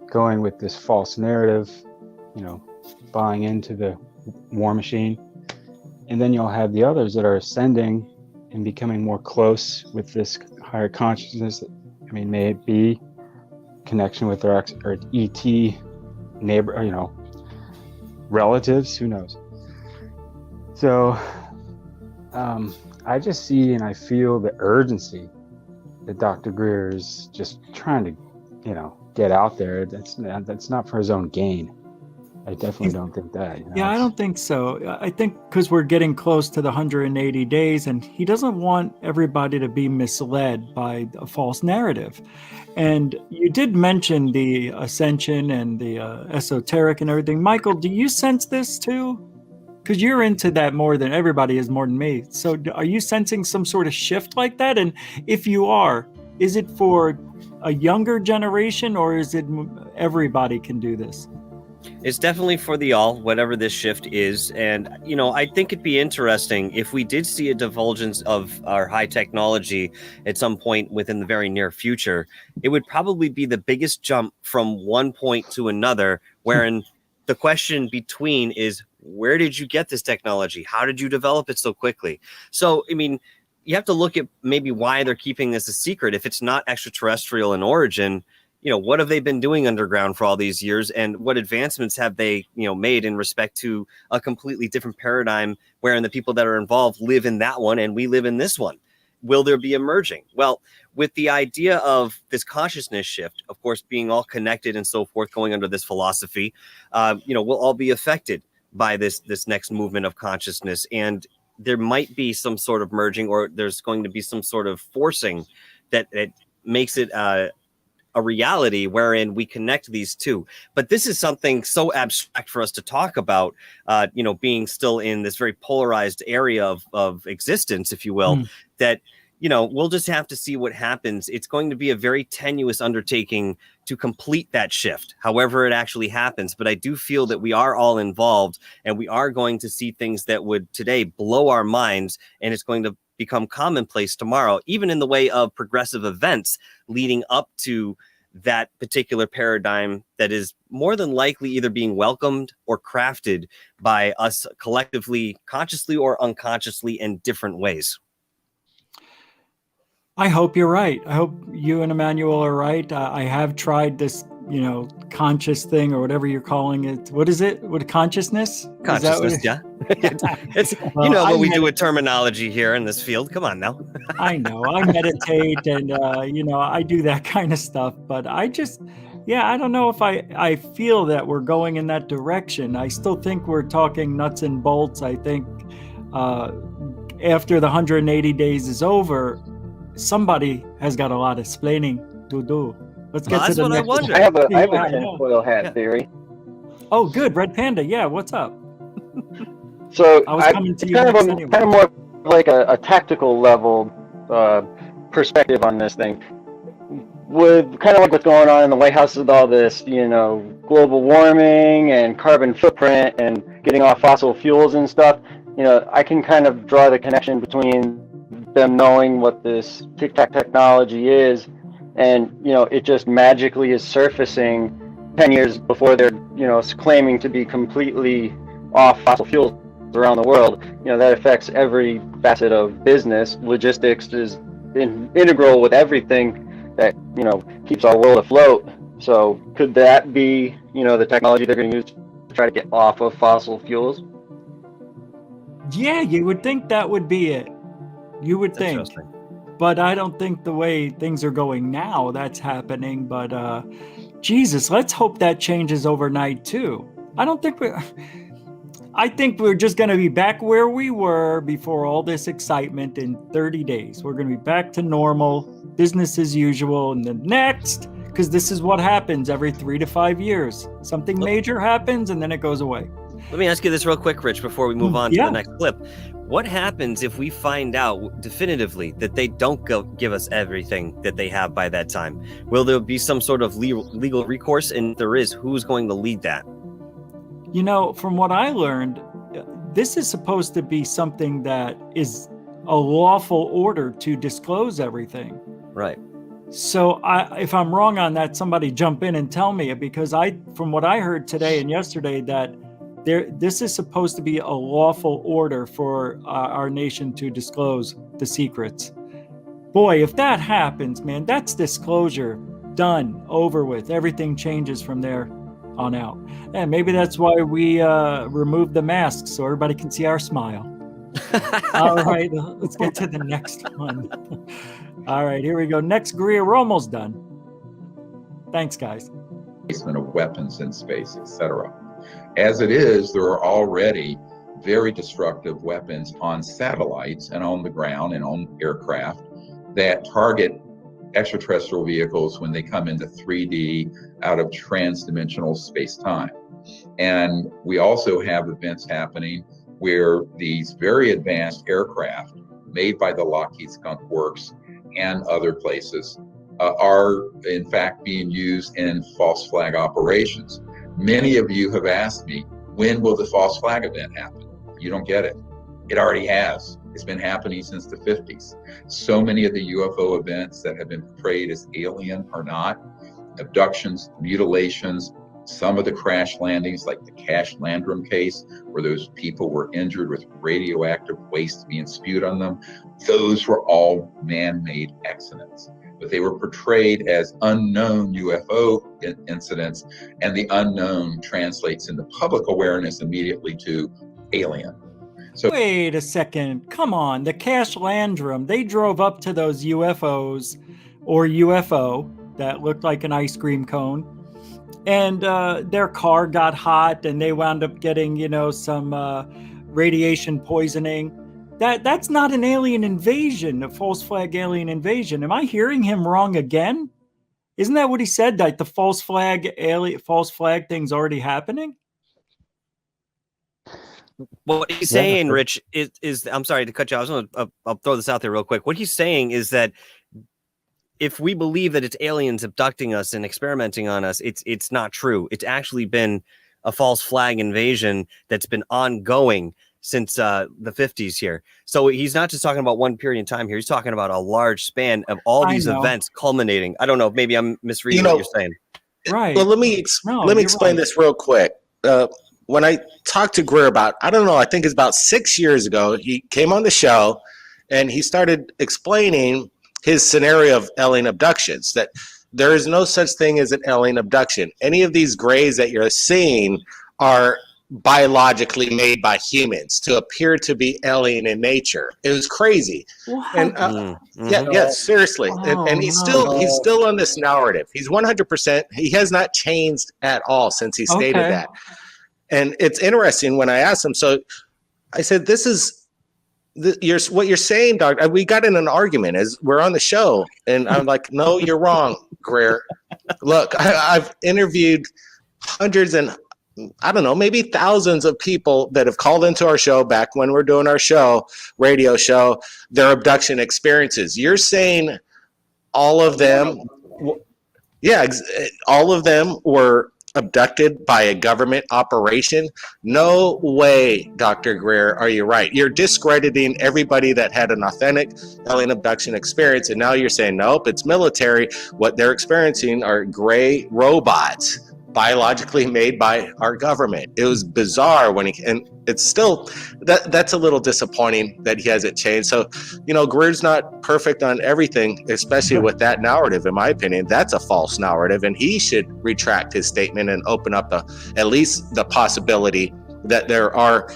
going with this false narrative, buying into the war machine. And then you'll have the others that are ascending and becoming more close with this higher consciousness. I mean, may it be connection with their ET neighbor, relatives, who knows? So I just see and I feel the urgency that Dr. Grier is just trying to, get out there. That's not for his own gain. I definitely don't think that. You know, Yeah, I don't think so. I think because we're getting close to the 180 days, and he doesn't want everybody to be misled by a false narrative. And you did mention the ascension and the esoteric and everything. Michael, do you sense this too? Because you're into that more than everybody is, more than me. So are you sensing some sort of shift like that? And if you are, is it for a younger generation, or is it everybody can do this? It's definitely for the all, whatever this shift is. And, you know, I think it'd be interesting if we did see a divulgence of our high technology at some point within the very near future. It would probably be the biggest jump from one point to another, wherein the question between is, where did you get this technology? How did you develop it so quickly? So, I mean, you have to look at maybe why they're keeping this a secret. If it's not extraterrestrial in origin, you know, what have they been doing underground for all these years, and what advancements have they, you know, made in respect to a completely different paradigm wherein the people that are involved live in that one and we live in this one? Will there be emerging? Well, with the idea of this consciousness shift, of course, being all connected and so forth, going under this philosophy, you know, we'll all be affected by this next movement of consciousness, and there might be some sort of merging, or there's going to be some sort of forcing that makes it a reality wherein we connect these two. But this is something so abstract for us to talk about, you know, being still in this very polarized area of existence, if you will, that, you know, we'll just have to see what happens. It's going to be a very tenuous undertaking to complete that shift, however it actually happens. But I do feel that we are all involved, and we are going to see things that would today blow our minds, and it's going to become commonplace tomorrow, even in the way of progressive events leading up to that particular paradigm that is more than likely either being welcomed or crafted by us collectively, consciously or unconsciously, in different ways. I hope you're right. I hope you and Emmanuel are right. I have tried this, you know, conscious thing, or whatever you're calling it. What is it? What, consciousness? Consciousness, yeah. It's, Well, you know what we do medit- with terminology here in this field. Come on now. I know. I meditate, and you know, I do that kind of stuff. But I just, yeah, I don't know if I feel that we're going in that direction. I still think we're talking nuts and bolts. I think after the 180 days is over, somebody has got a lot of explaining to do. Let's get to the next one. I have a Yeah, tinfoil hat theory. Oh, good. Red Panda. Yeah, what's up? So I was coming to you kind next of anyway. kind of more like a tactical level perspective on this thing. With kind of like what's going on in the White House with all this, you know, global warming and carbon footprint and getting off fossil fuels and stuff, you know, I can kind of draw the connection between them knowing what this tic-tac technology is, and, you know, it just magically is surfacing 10 years before they're, you know, claiming to be completely off fossil fuels around the world. You know, that affects every facet of business. Logistics is integral with everything that, you know, keeps our world afloat. So could that be, you know, the technology they're going to use to try to get off of fossil fuels? Yeah, you would think that would be it. You would think. But I don't think the way things are going now, that's happening. But Jesus, let's hope that changes overnight too. I think we're just going to be back where we were before all this excitement in 30 days. We're going to be back to normal, business as usual. And then next, because this is what happens every 3 to 5 years. Something major happens and then it goes away. Let me ask you this real quick, Rich, before we move on to the next clip. What happens if we find out definitively that they don't give us everything that they have by that time? Will there be some sort of legal recourse? And if there is, who's going to lead that? You know, from what I learned, this is supposed to be something that is a lawful order to disclose everything. Right. So if I'm wrong on that, somebody jump in and tell me, because from what I heard today and yesterday, that this is supposed to be a lawful order for our nation to disclose the secrets. Boy, if that happens, man, that's disclosure. Done, over with. Everything changes from there on out. And maybe that's why we remove the masks so everybody can see our smile. All right, let's get to the next one. All right, here we go. Next, Grier, we're almost done. Thanks, guys. Placement of weapons in space, etc. As it is, there are already very destructive weapons on satellites and on the ground and on aircraft that target extraterrestrial vehicles when they come into 3D out of trans-dimensional space-time. And we also have events happening where these very advanced aircraft made by the Lockheed Skunk Works and other places are in fact being used in false flag operations. Many of you have asked me, when will the false flag event happen? You don't get it. It already has. It's been happening since the 50s. So many of the UFO events that have been portrayed as alien are not. Abductions, mutilations, some of the crash landings, like the Cash Landrum case, where those people were injured with radioactive waste being spewed on them, those were all man-made accidents. But they were portrayed as unknown UFO incidents, and the unknown translates into public awareness immediately to alien. So wait a second. Come on. The Cash Landrum, they drove up to those UFOs or UFO that looked like an ice cream cone. And their car got hot and they wound up getting, some radiation poisoning. That's not an alien invasion, a false flag alien invasion. Am I hearing him wrong again? Isn't that what he said? That the false flag thing's already happening? What he's saying, Rich, is I'm sorry to cut you off. I'll throw this out there real quick. What he's saying is that if we believe that it's aliens abducting us and experimenting on us, it's not true. It's actually been a false flag invasion that's been ongoing since the 50s here. So he's not just talking about one period in time here. He's talking about a large span of all these events culminating. I don't know. Maybe I'm misreading what you're saying. Right. Well, let me explain this real quick. When I talked to Greer about, I don't know, I think it's about 6 years ago, he came on the show and he started explaining his scenario of alien abductions, that there is no such thing as an alien abduction. Any of these grays that you're seeing are biologically made by humans to appear to be alien in nature. It was crazy. What? And yeah, seriously. And he's still on this narrative. He's 100%. He has not changed at all since he stated that. And it's interesting when I asked him. So I said, "This is what you're saying, Doctor." We got in an argument as we're on the show, and I'm like, "No, you're wrong, Greer. Look, I've interviewed hundreds and I don't know, maybe thousands of people that have called into our show back when we're doing our show, radio show, their abduction experiences. You're saying all of them, all of them were abducted by a government operation? No way, Dr. Grier, are you right? You're discrediting everybody that had an authentic alien abduction experience, and now you're saying, nope, it's military. What they're experiencing are gray robots, biologically made by our government. It was bizarre and it's still, that's a little disappointing that he hasn't changed. So, Grier's not perfect on everything, especially with that narrative, in my opinion. That's a false narrative, and he should retract his statement and open up at least the possibility that there are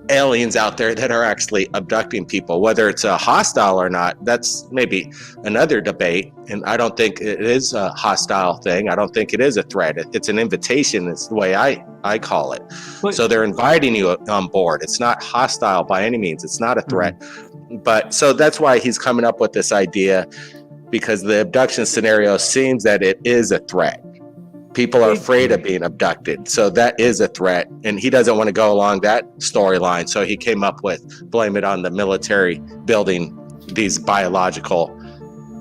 aliens out there that are actually abducting people. Whether it's a hostile or not, that's maybe another debate. And I don't think it is a hostile thing. I don't think it is a threat. It's an invitation. It's the way I call it. So they're inviting you on board. It's not hostile by any means. It's not a threat. But so that's why he's coming up with this idea, because the abduction scenario seems that it is a threat. People are afraid of being abducted. So that is a threat. And he doesn't want to go along that storyline. So he came up with blame it on the military building these biological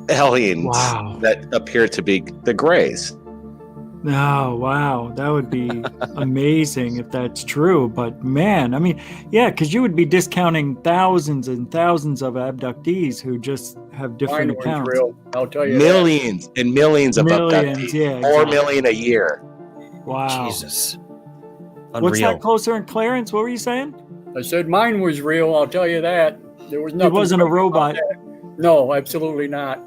aliens that appear to be the Greys. Oh, wow. That would be amazing if that's true. But man, I mean, yeah, because you would be discounting thousands and thousands of abductees who just have different accounts. Real. I'll tell you millions that. And millions of abductees. Yeah, 4 million a year. Wow. Jesus. Unreal. What's that closer in Clarence? What were you saying? I said mine was real. I'll tell you that. There was nothing. It wasn't a robot. No, absolutely not.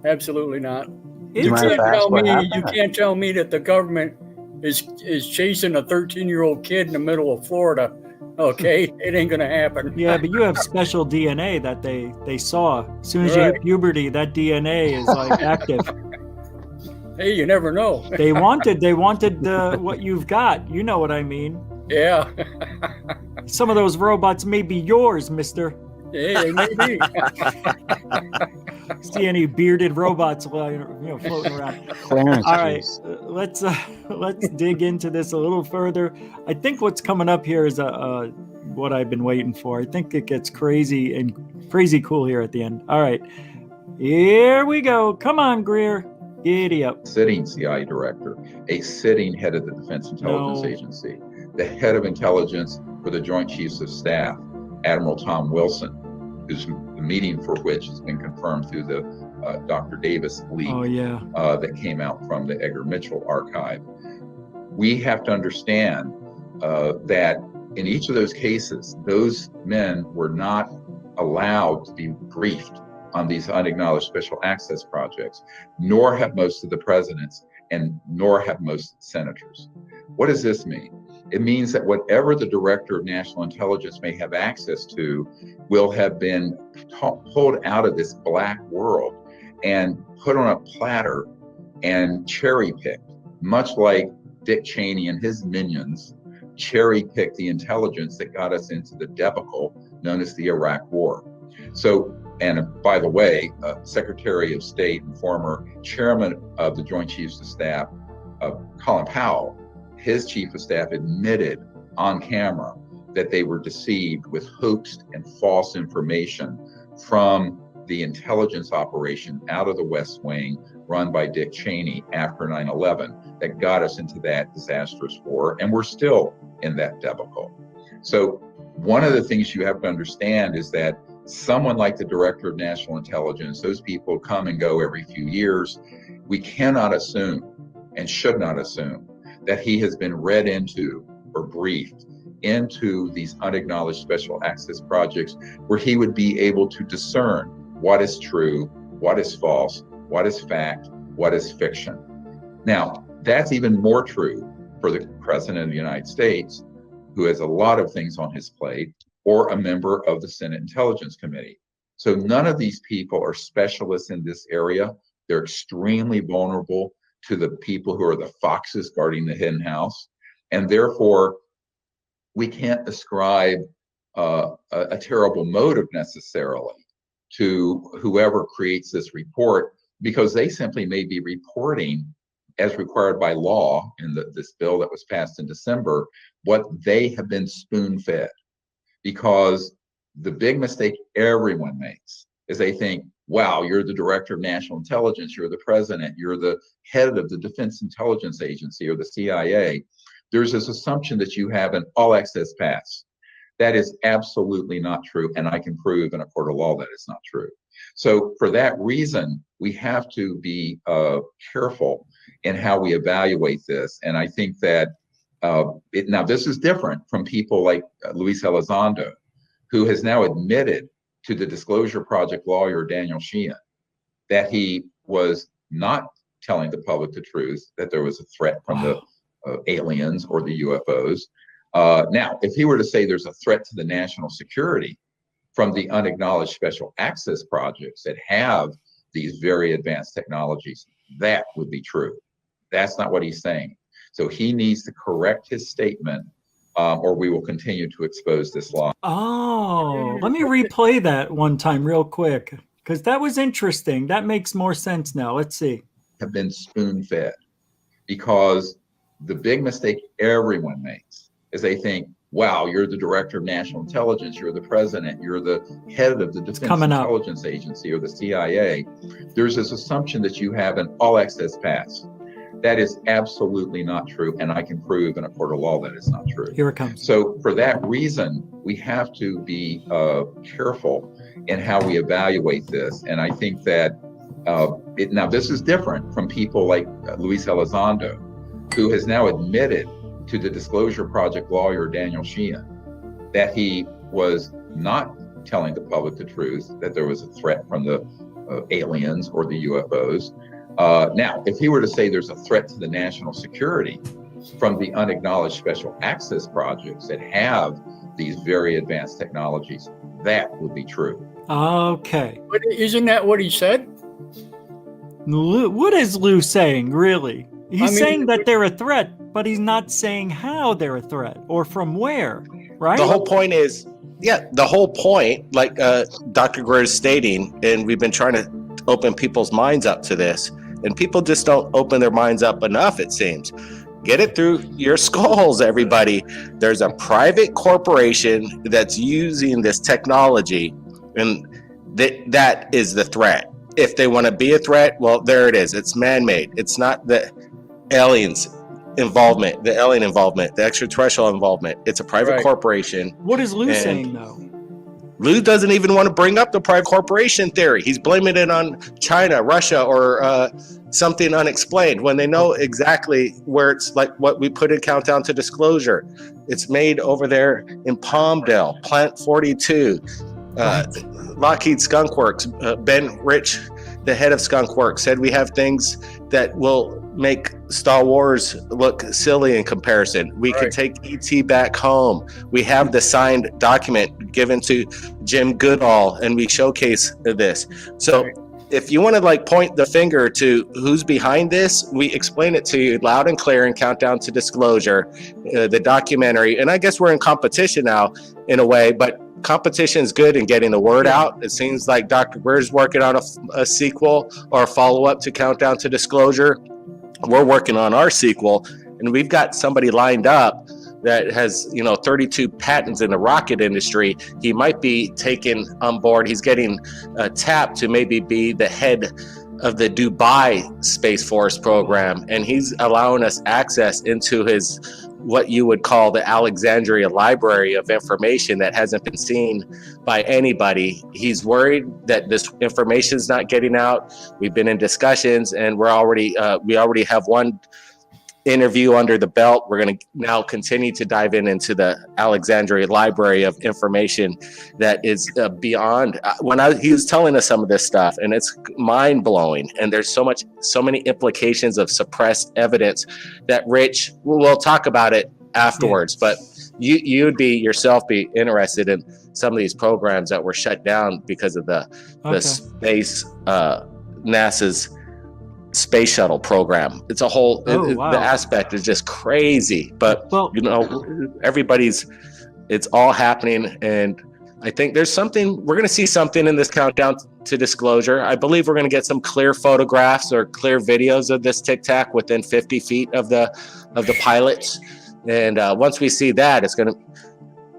Absolutely not. You can't tell me that the government is chasing a 13-year-old kid in the middle of Florida. Okay, it ain't gonna happen. Yeah, but you have special DNA that they saw. As soon as you hit puberty, that DNA is like active. Hey, you never know. They wanted what you've got. You know what I mean. Yeah. Some of those robots may be yours, mister. Hey, they may be. See any bearded robots floating around. Clearance All right, keys. let's dig into this a little further. I think what's coming up here is what I've been waiting for. I think it gets crazy cool here at the end. All right, here we go. Come on, Grier. Giddy up. Sitting CIA director, a sitting head of the Defense Intelligence Agency, the head of intelligence for the Joint Chiefs of Staff, Admiral Tom Wilson, who's the meeting for which has been confirmed through the Dr. Davis leak that came out from the Edgar Mitchell archive. We have to understand that in each of those cases, those men were not allowed to be briefed on these unacknowledged special access projects, nor have most of the presidents and nor have most senators. What does this mean? It means that whatever the director of national intelligence may have access to will have been pulled out of this black world and put on a platter and cherry picked, much like Dick Cheney and his minions cherry picked the intelligence that got us into the debacle known as the Iraq War. So, and by the way, Secretary of State and former chairman of the Joint Chiefs of Staff, Colin Powell, his chief of staff admitted on camera that they were deceived with hoaxed and false information from the intelligence operation out of the West Wing run by Dick Cheney after 9/11 that got us into that disastrous war, and we're still in that debacle. So one of the things you have to understand is that someone like the Director of National Intelligence, those people come and go every few years. We cannot assume and should not assume that he has been read into or briefed into these unacknowledged special access projects where he would be able to discern what is true, what is false, what is fact, what is fiction. Now, that's even more true for the President of the United States, who has a lot of things on his plate, or a member of the Senate Intelligence Committee. So none of these people are specialists in this area. They're extremely vulnerable to the people who are the foxes guarding the hen house. And therefore, we can't ascribe a terrible motive necessarily to whoever creates this report, because they simply may be reporting, as required by law in this bill that was passed in December, what they have been spoon-fed. Because the big mistake everyone makes is they think, wow, you're the Director of National Intelligence, you're the president, you're the head of the Defense Intelligence Agency or the CIA. There's this assumption that you have an all-access pass. That is absolutely not true, and I can prove in a court of law that it's not true. So for that reason, we have to be careful in how we evaluate this. And I think that now this is different from people like Luis Elizondo, who has now admitted to the Disclosure Project lawyer, Daniel Sheehan, that he was not telling the public the truth, that there was a threat from the aliens or the UFOs. Now, if he were to say there's a threat to the national security from the unacknowledged special access projects that have these very advanced technologies, that would be true. That's not what he's saying. So he needs to correct his statement, or we will continue to expose this lie. Oh, let me replay that one time real quick, because that was interesting. That makes more sense now. Let's see. Have been spoon-fed, because the big mistake everyone makes is they think, wow, you're the Director of National Intelligence, you're the president, you're the head of the Defense Intelligence Agency or the CIA. There's this assumption that you have an all-access pass. That is absolutely not true, and I can prove in a court of law that it's not true. Here it comes. So for that reason, we have to be careful in how we evaluate this. And I think that now this is different from people like Luis Elizondo, who has now admitted to the Disclosure Project lawyer, Daniel Sheehan, that he was not telling the public the truth, that there was a threat from the aliens or the UFOs. Now, if he were to say there's a threat to the national security from the unacknowledged special access projects that have these very advanced technologies, that would be true. Okay. But isn't that what he said? What is Lou saying, really? He's I mean, saying that they're a threat, but he's not saying how they're a threat or from where, right? The whole point is, the whole point, like Dr. Greer is stating, and we've been trying to open people's minds up to this, and people just don't open their minds up enough, it seems. Get it through your skulls, everybody. There's a private corporation that's using this technology, and that is the threat. If they want to be a threat, well, there it is. It's man-made. It's not the alien involvement, the extraterrestrial involvement. It's a private corporation. What is Lou saying, though? Lou doesn't even want to bring up the private corporation theory. He's blaming it on China, Russia, or something unexplained, when they know exactly where it's, like what we put in Countdown to Disclosure. It's made over there in Palmdale, Plant 42, Lockheed Skunk Works. Ben Rich, the head of Skunk Works, said we have things that will make Star Wars look silly in comparison. We could take ET back home. We have the signed document given to Jim Goodall, and we showcase this. So if you want to like point the finger to who's behind this, we explain it to you loud and clear in Countdown to Disclosure, the documentary. And I guess we're in competition now in a way, but competition is good in getting the word out. It seems like Dr. Greer is working on a sequel or a follow-up to Countdown to Disclosure. We're working on our sequel, and we've got somebody lined up that has 32 patents in the rocket industry. He might be taken on board. He's getting tapped to maybe be the head of the Dubai Space Force program, and he's allowing us access into his what you would call the Alexandria library of information that hasn't been seen by anybody. He's worried that this information is not getting out. We've been in discussions, and we already have one interview under the belt. We're going to now continue to dive into the Alexandria library of information that is beyond. He was telling us some of this stuff, and it's mind blowing. And there's so many implications of suppressed evidence that Rich, we'll talk about it afterwards. But you'd be interested in some of these programs that were shut down because of the space, NASA's space shuttle program. It's a whole the aspect is just crazy, but it's all happening, and I think we're going to see something in this Countdown to Disclosure. I believe we're going to get some clear photographs or clear videos of this Tic Tac within 50 feet of the pilots, and once we see that,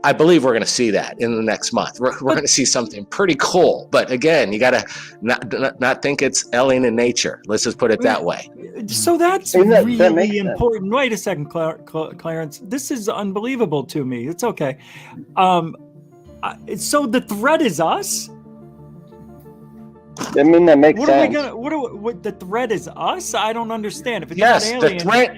I believe we're going to see that in the next month. We're going to see something pretty cool. But again, you got to not think it's alien in nature. Let's just put it that way. So that's really important. Wait a second, Clarence. This is unbelievable to me. It's okay. So the threat is us? I mean, that makes sense. What the threat is us? I don't understand. If it's not alien, the threat.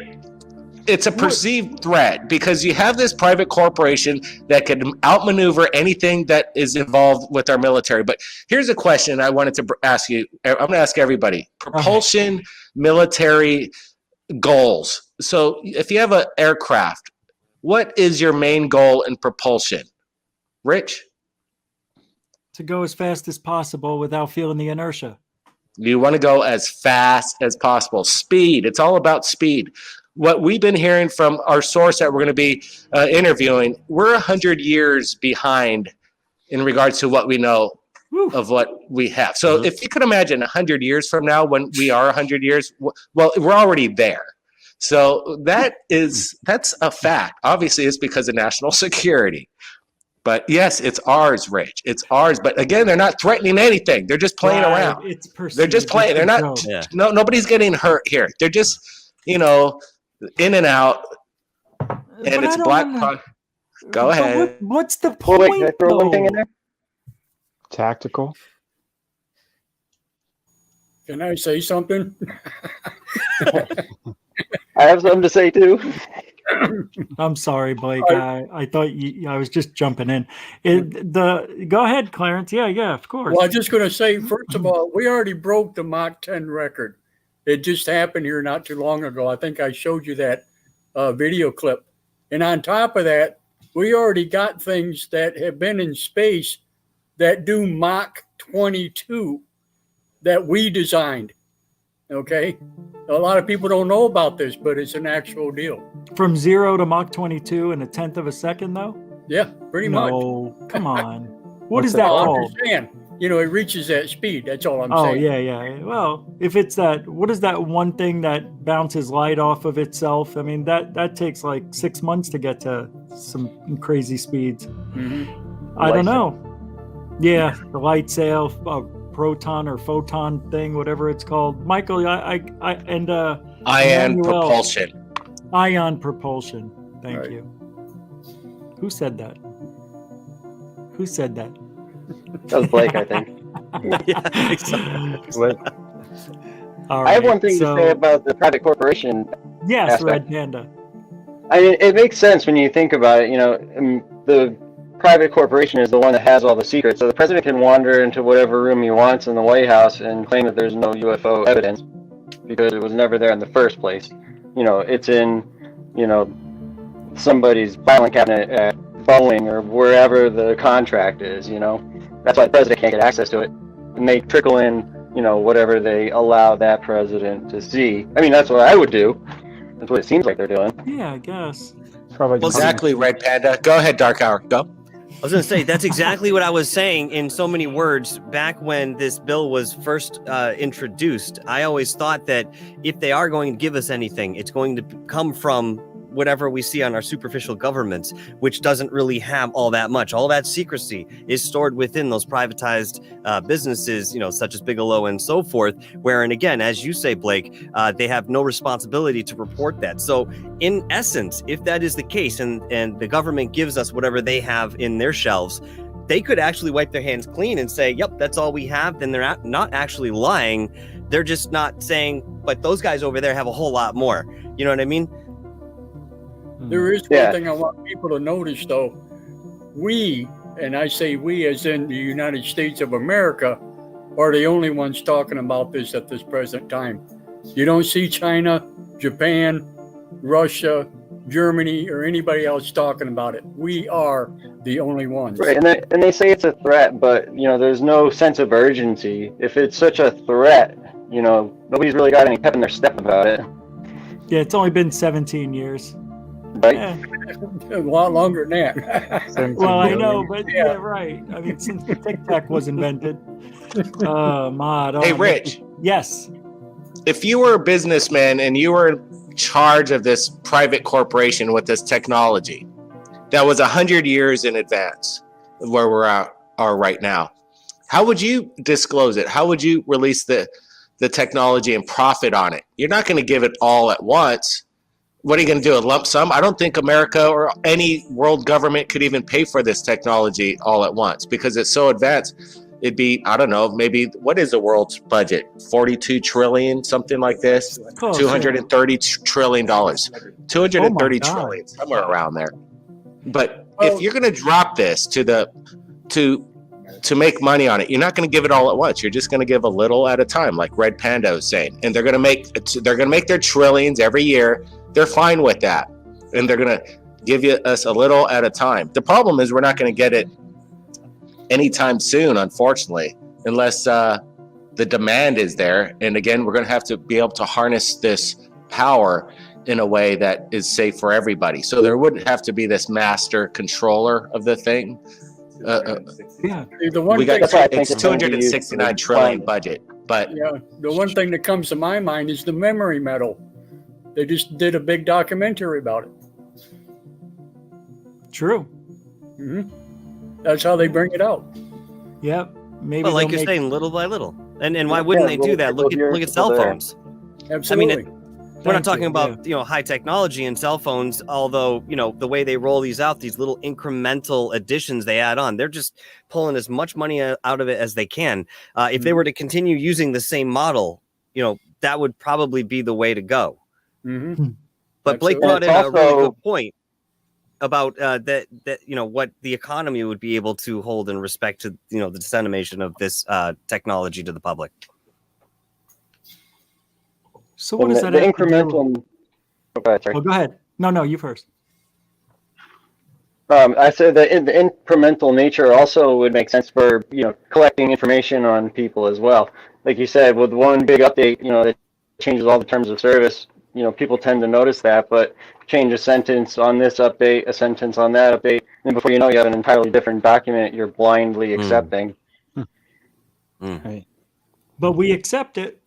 It's a perceived threat because you have this private corporation that can outmaneuver anything that is involved with our military. But here's a question I wanted to ask you. I'm going to ask everybody. Propulsion, military goals. So if you have an aircraft, what is your main goal in propulsion? Rich? To go as fast as possible without feeling the inertia. You want to go as fast as possible. Speed. It's all about speed. What we've been hearing from our source that we're going to be interviewing, we're 100 years behind in regards to what we know of what we have. So if you could imagine 100 years from now, when we are 100 years, well, we're already there. So that's a fact. Obviously, it's because of national security. But yes, it's ours, Rich. It's ours. But again, they're not threatening anything. They're just playing around. They're just playing. They're not. No, nobody's getting hurt here. They're just, in and out, and it's black. Go ahead. What's the point? Wait, can I throw one thing in there? Tactical. Can I say something? I have something to say too. I'm sorry, Blake. I thought I was just jumping in. Go ahead, Clarence. Yeah, of course. Well, I'm just going to say, first of all, we already broke the Mach 10 record. It just happened here not too long ago. I think I showed you that video clip. And on top of that, we already got things that have been in space that do Mach 22 that we designed. Okay, a lot of people don't know about this, but it's an actual deal. From 0 to Mach 22 in a tenth of a second, though? Yeah, pretty much. No, come on. What What's is it that Well, I'm called? just saying, it reaches that speed. That's all I'm Oh, saying. yeah. Well, if it's that, what is that one thing that bounces light off of itself? I mean, that takes like 6 months to get to some crazy speeds. Mhm. I don't know. Yeah, the light sail, proton or photon thing, whatever it's called. Michael, Ion Emmanuel, propulsion. Ion propulsion. Thank Right. you. Who said that? Who said that? That was Blake, I think. Yeah, I think so. What? All I have right, one thing so- to say about the private corporation. Yes, aspect. Red Panda. I mean, it makes sense when you think about it. The private corporation is the one that has all the secrets. So the president can wander into whatever room he wants in the White House and claim that there's no UFO evidence because it was never there in the first place. It's in, somebody's filing cabinet at Boeing or wherever the contract is. That's why the president can't get access to it. And they trickle in, whatever they allow that president to see. I mean, that's what I would do. That's what it seems like they're doing. Yeah, I guess. Probably Well, Exactly, Red Panda. Go ahead, Dark Hour. Go. I was going to say, that's exactly what I was saying in so many words back when this bill was first introduced. I always thought that if they are going to give us anything, it's going to come from whatever we see on our superficial governments, which doesn't really have all that much. All that secrecy is stored within those privatized businesses, such as Bigelow and so forth, wherein, again, as you say, Blake, they have no responsibility to report that. So in essence, if that is the case and the government gives us whatever they have in their shelves, they could actually wipe their hands clean and say, yep, that's all we have. Then they're not actually lying. They're just not saying, but those guys over there have a whole lot more. You know what I mean? There is Yeah. one thing I want people to notice, though. We, and I say we as in the United States of America, are the only ones talking about this at this present time. You don't see China, Japan, Russia, Germany, or anybody else talking about it. We are the only ones. Right, and they say it's a threat, but there's no sense of urgency. If it's such a threat, nobody's really got any pep in their step about it. Yeah, it's only been 17 years. Right? Yeah. A lot longer than that. Well, I know, but yeah, right. I mean, since the Tic Tac was invented. Hey, Rich. Yes. If you were a businessman and you were in charge of this private corporation with this technology that was 100 years in advance of where are right now, how would you disclose it? How would you release the technology and profit on it? You're not going to give it all at once. What are you going to do, a lump sum? I don't think America or any world government could even pay for this technology all at once because it's so advanced. It'd be, I don't know, maybe, what is the world's budget? 42 trillion, something like this? Close, $230 trillion. $230 trillion, somewhere around there. But if you're going to drop this to make money on it, you're not going to give it all at once. You're just going to give a little at a time, like Red Panda was saying. And they're going to make their trillions every year. They're fine with that. And they're going to give us a little at a time. The problem is we're not going to get it anytime soon, unfortunately, unless the demand is there. And again, we're going to have to be able to harness this power in a way that is safe for everybody. So there wouldn't have to be this master controller of the thing. Yeah. The one We thing, got That's why I think it's it's gonna be 269 used trillion for- budget, but the one thing that comes to my mind is the memory metal. They just did a big documentary about it. True. That's how they bring it out. Yep. Maybe Well, like they'll you're make- saying, little by little. And why wouldn't they do that? Look at cell phones. Absolutely. We're not Thank talking you, about high technology and cell phones, although the way they roll these out, these little incremental additions they add on, they're just pulling as much money out of it as they can. If they were to continue using the same model, that would probably be the way to go. But Blake brought in a really good point about that what the economy would be able to hold in respect to the dissemination of this technology to the public. So what And does the that have to do? incremental? Oh, go ahead, sorry. Well, go ahead. No, you first. I said that the incremental nature also would make sense for collecting information on people as well. Like you said, with one big update, changes all the terms of service, people tend to notice that, but change a sentence on this update, a sentence on that update, and before you know, you have an entirely different document you're blindly accepting. Right. But we accept it.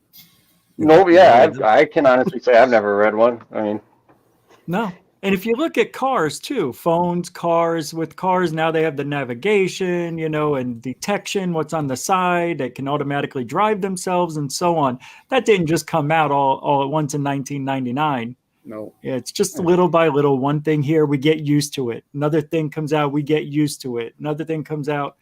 No, yeah, I can honestly say I've never read one. I mean, No. And if you look at cars too, phones, cars, with cars now they have the navigation, and detection, what's on the side, they can automatically drive themselves and so on. That didn't just come out all at once in 1999. No. It's just little by little, one thing here, we get used to it. Another thing comes out, we get used to it. Another thing comes out.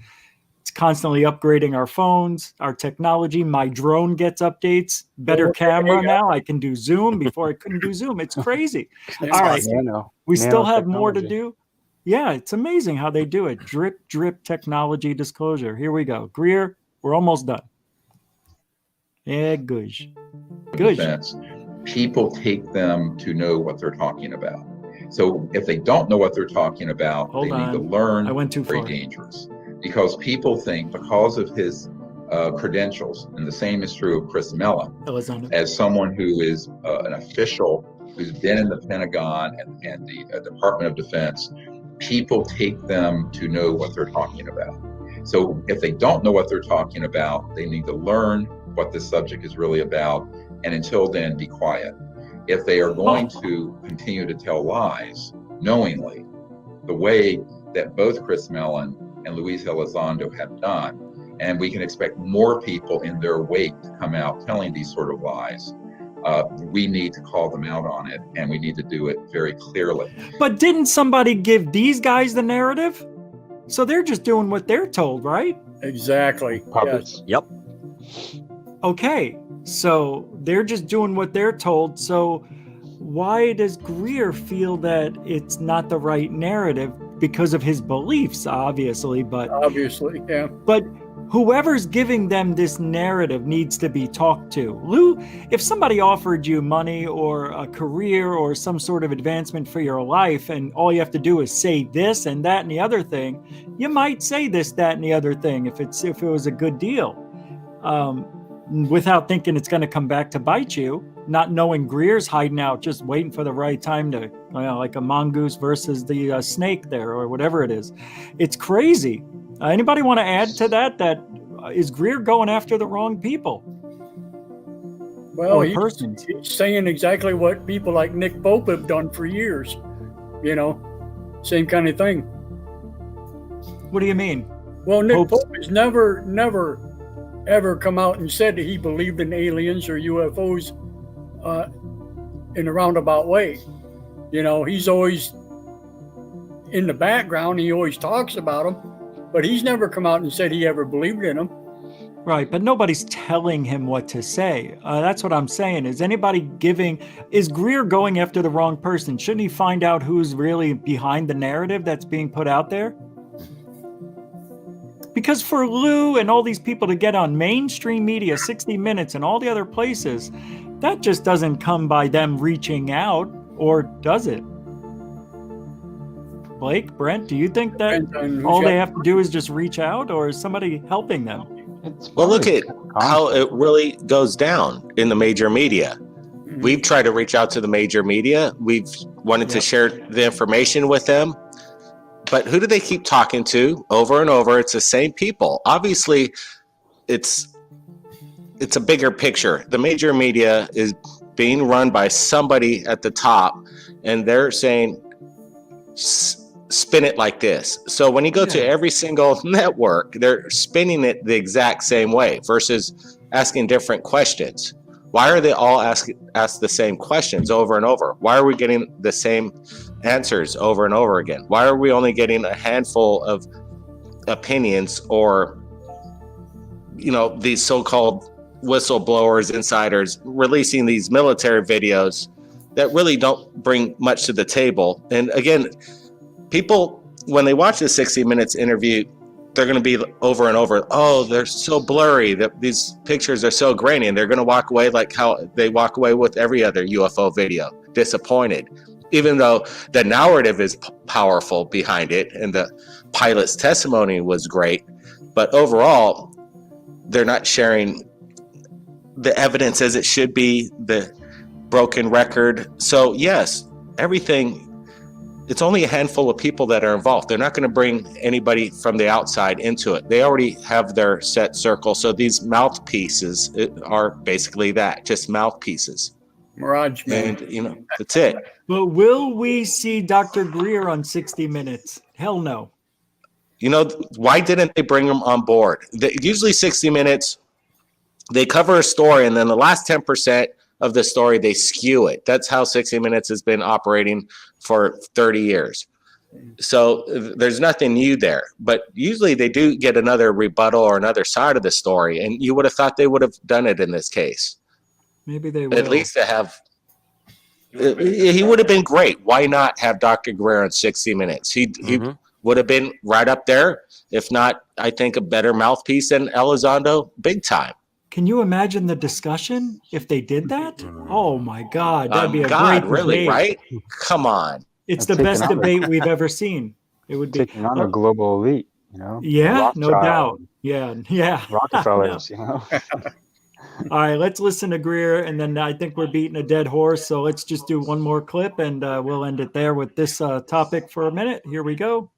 It's constantly upgrading our phones, our technology. My drone gets updates, better camera now. I can do Zoom. Before I couldn't do Zoom. It's crazy. All right. We still have more to do. Yeah, it's amazing how they do it. Drip, drip technology disclosure. Here we go. Grier, we're almost done. Yeah, gush. Defense, people take them to know what they're talking about. So if they don't know what they're talking about, Hold they on. need to learn. I went too very far. dangerous. Because people think because of his credentials, and the same is true of Chris Mellon, as someone who is an official who's been in the Pentagon and the Department of Defense, people take them to know what they're talking about. So if they don't know what they're talking about, they need to learn what this subject is really about, and until then, be quiet. If they are going to continue to tell lies knowingly, the way that both Chris Mellon and Luis Elizondo have done, and we can expect more people in their wake to come out telling these sort of lies. We need to call them out on it, and we need to do it very clearly. But didn't somebody give these guys the narrative? So they're just doing what they're told, right? Exactly. Puppets. Yep. Okay, so they're just doing what they're told. So why does Greer feel that it's not the right narrative? Because of his beliefs, obviously, but whoever's giving them this narrative needs to be talked to. Lou, if somebody offered you money or a career or some sort of advancement for your life, and all you have to do is say this and that and the other thing, you might say this, that, and the other thing if it was a good deal, without thinking it's going to come back to bite you. Not knowing Greer's hiding out, just waiting for the right time to, like a mongoose versus the snake there, or whatever it is. It's crazy. Anybody want to add to that? Is Greer going after the wrong people? Well, he's saying exactly what people like Nick Pope have done for years. Same kind of thing. What do you mean? Well, Nick Pope has never, ever come out and said that he believed in aliens or UFOs in a roundabout way. He's always in the background. He always talks about them, but he's never come out and said he ever believed in them. Right, but nobody's telling him what to say. That's what I'm saying. Is Greer going after the wrong person? Shouldn't he find out who's really behind the narrative that's being put out there? Because for Lou and all these people to get on mainstream media, 60 Minutes and all the other places, that just doesn't come by them reaching out, or does it? Blake, Brent, do you think that all they have to do is just reach out, or is somebody helping them? Well, look at how it really goes down in the major media. We've tried to reach out to the major media. We've wanted to share the information with them. But who do they keep talking to over and over? It's the same people. Obviously, it's a bigger picture. The major media is being run by somebody at the top, and they're saying, spin it like this. So when you go to every single network, they're spinning it the exact same way versus asking different questions. Why are they all ask the same questions over and over? Why are we getting the same answers over and over again? Why are we only getting a handful of opinions, or these so-called whistleblowers, insiders releasing these military videos that really don't bring much to the table? And again, people, when they watch the 60 Minutes interview, they're going to be over and over, oh, they're so blurry, that these pictures are so grainy, and they're going to walk away like how they walk away with every other UFO video, disappointed, even though the narrative is powerful behind it and the pilot's testimony was great. But overall, they're not sharing the evidence as it should be, the broken record. So yes, everything, it's only a handful of people that are involved. They're not going to bring anybody from the outside into it. They already have their set circle. So these mouthpieces are basically that, just mouthpieces. Mirage Man. And, that's it. But will we see Dr. Grier on 60 Minutes? Hell no. Why didn't they bring him on board? Usually 60 Minutes, they cover a story, and then the last 10% of the story, they skew it. That's how 60 Minutes has been operating for 30 years. So there's nothing new there. But usually they do get another rebuttal or another side of the story, and you would have thought they would have done it in this case. Maybe they will. At least to have... He would have been great. Why not have Dr. Grier on 60 Minutes? He would have been right up there. If not, I think a better mouthpiece than Elizondo, big time. Can you imagine the discussion if they did that? Oh my God, that'd be a great really, debate. Right? Come on. It's the best debate we've ever seen. It would be taking on a global elite, Yeah, no doubt. Yeah. Rockefellers, All right, let's listen to Grier, and then I think we're beating a dead horse. So let's just do one more clip, and we'll end it there with this topic for a minute. Here we go.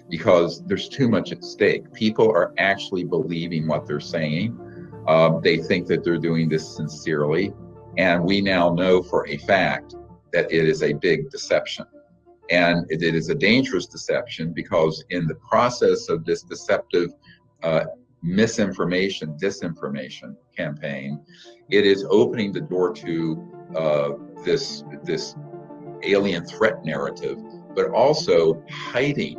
Because there's too much at stake. People are actually believing what they're saying. They think that they're doing this sincerely. And we now know for a fact that it is a big deception. And it is a dangerous deception because in the process of this deceptive misinformation, disinformation campaign, it is opening the door to this alien threat narrative, but also hiding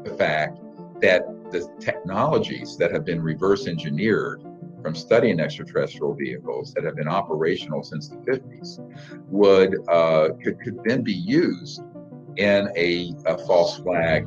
the fact that the technologies that have been reverse engineered from studying extraterrestrial vehicles that have been operational since the 50s could then be used in a false flag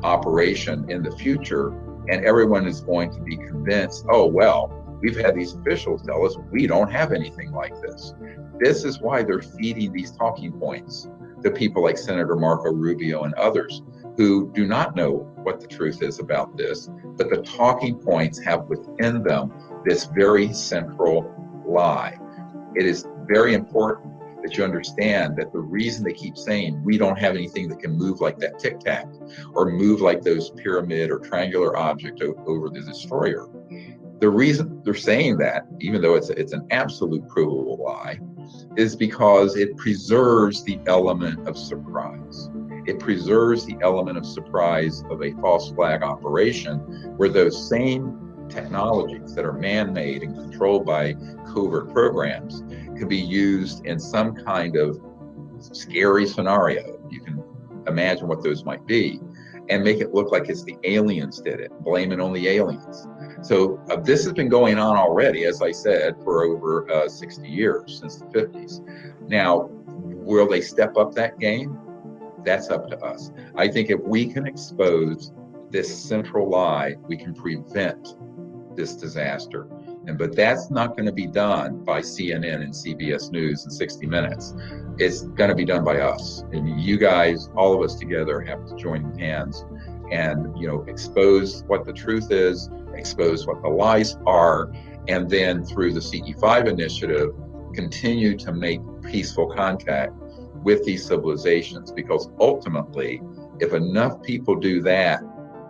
operation in the future, and everyone is going to be convinced, oh well, we've had these officials tell us we don't have anything like this. This is why they're feeding these talking points to people like Senator Marco Rubio and others who do not know what the truth is about this, but the talking points have within them this very central lie. It is very important that you understand that the reason they keep saying we don't have anything that can move like that Tic Tac or move like those pyramid or triangular object over the destroyer, the reason they're saying that, even though it's an absolute provable lie, is because it preserves the element of surprise. It preserves the element of surprise of a false flag operation where those same technologies that are man-made and controlled by covert programs can be used in some kind of scary scenario. You can imagine what those might be and make it look like it's the aliens did it, blame it on the aliens. So this has been going on already, as I said, for over 60 years, since the 50s. Now, will they step up that game? That's up to us. I think if we can expose this central lie, we can prevent this disaster. But that's not going to be done by CNN and CBS News in 60 Minutes. It's going to be done by us. And you guys, all of us together, have to join hands and, expose what the truth is, expose what the lies are, and then through the CE5 initiative, continue to make peaceful contact with these civilizations. Because ultimately, if enough people do that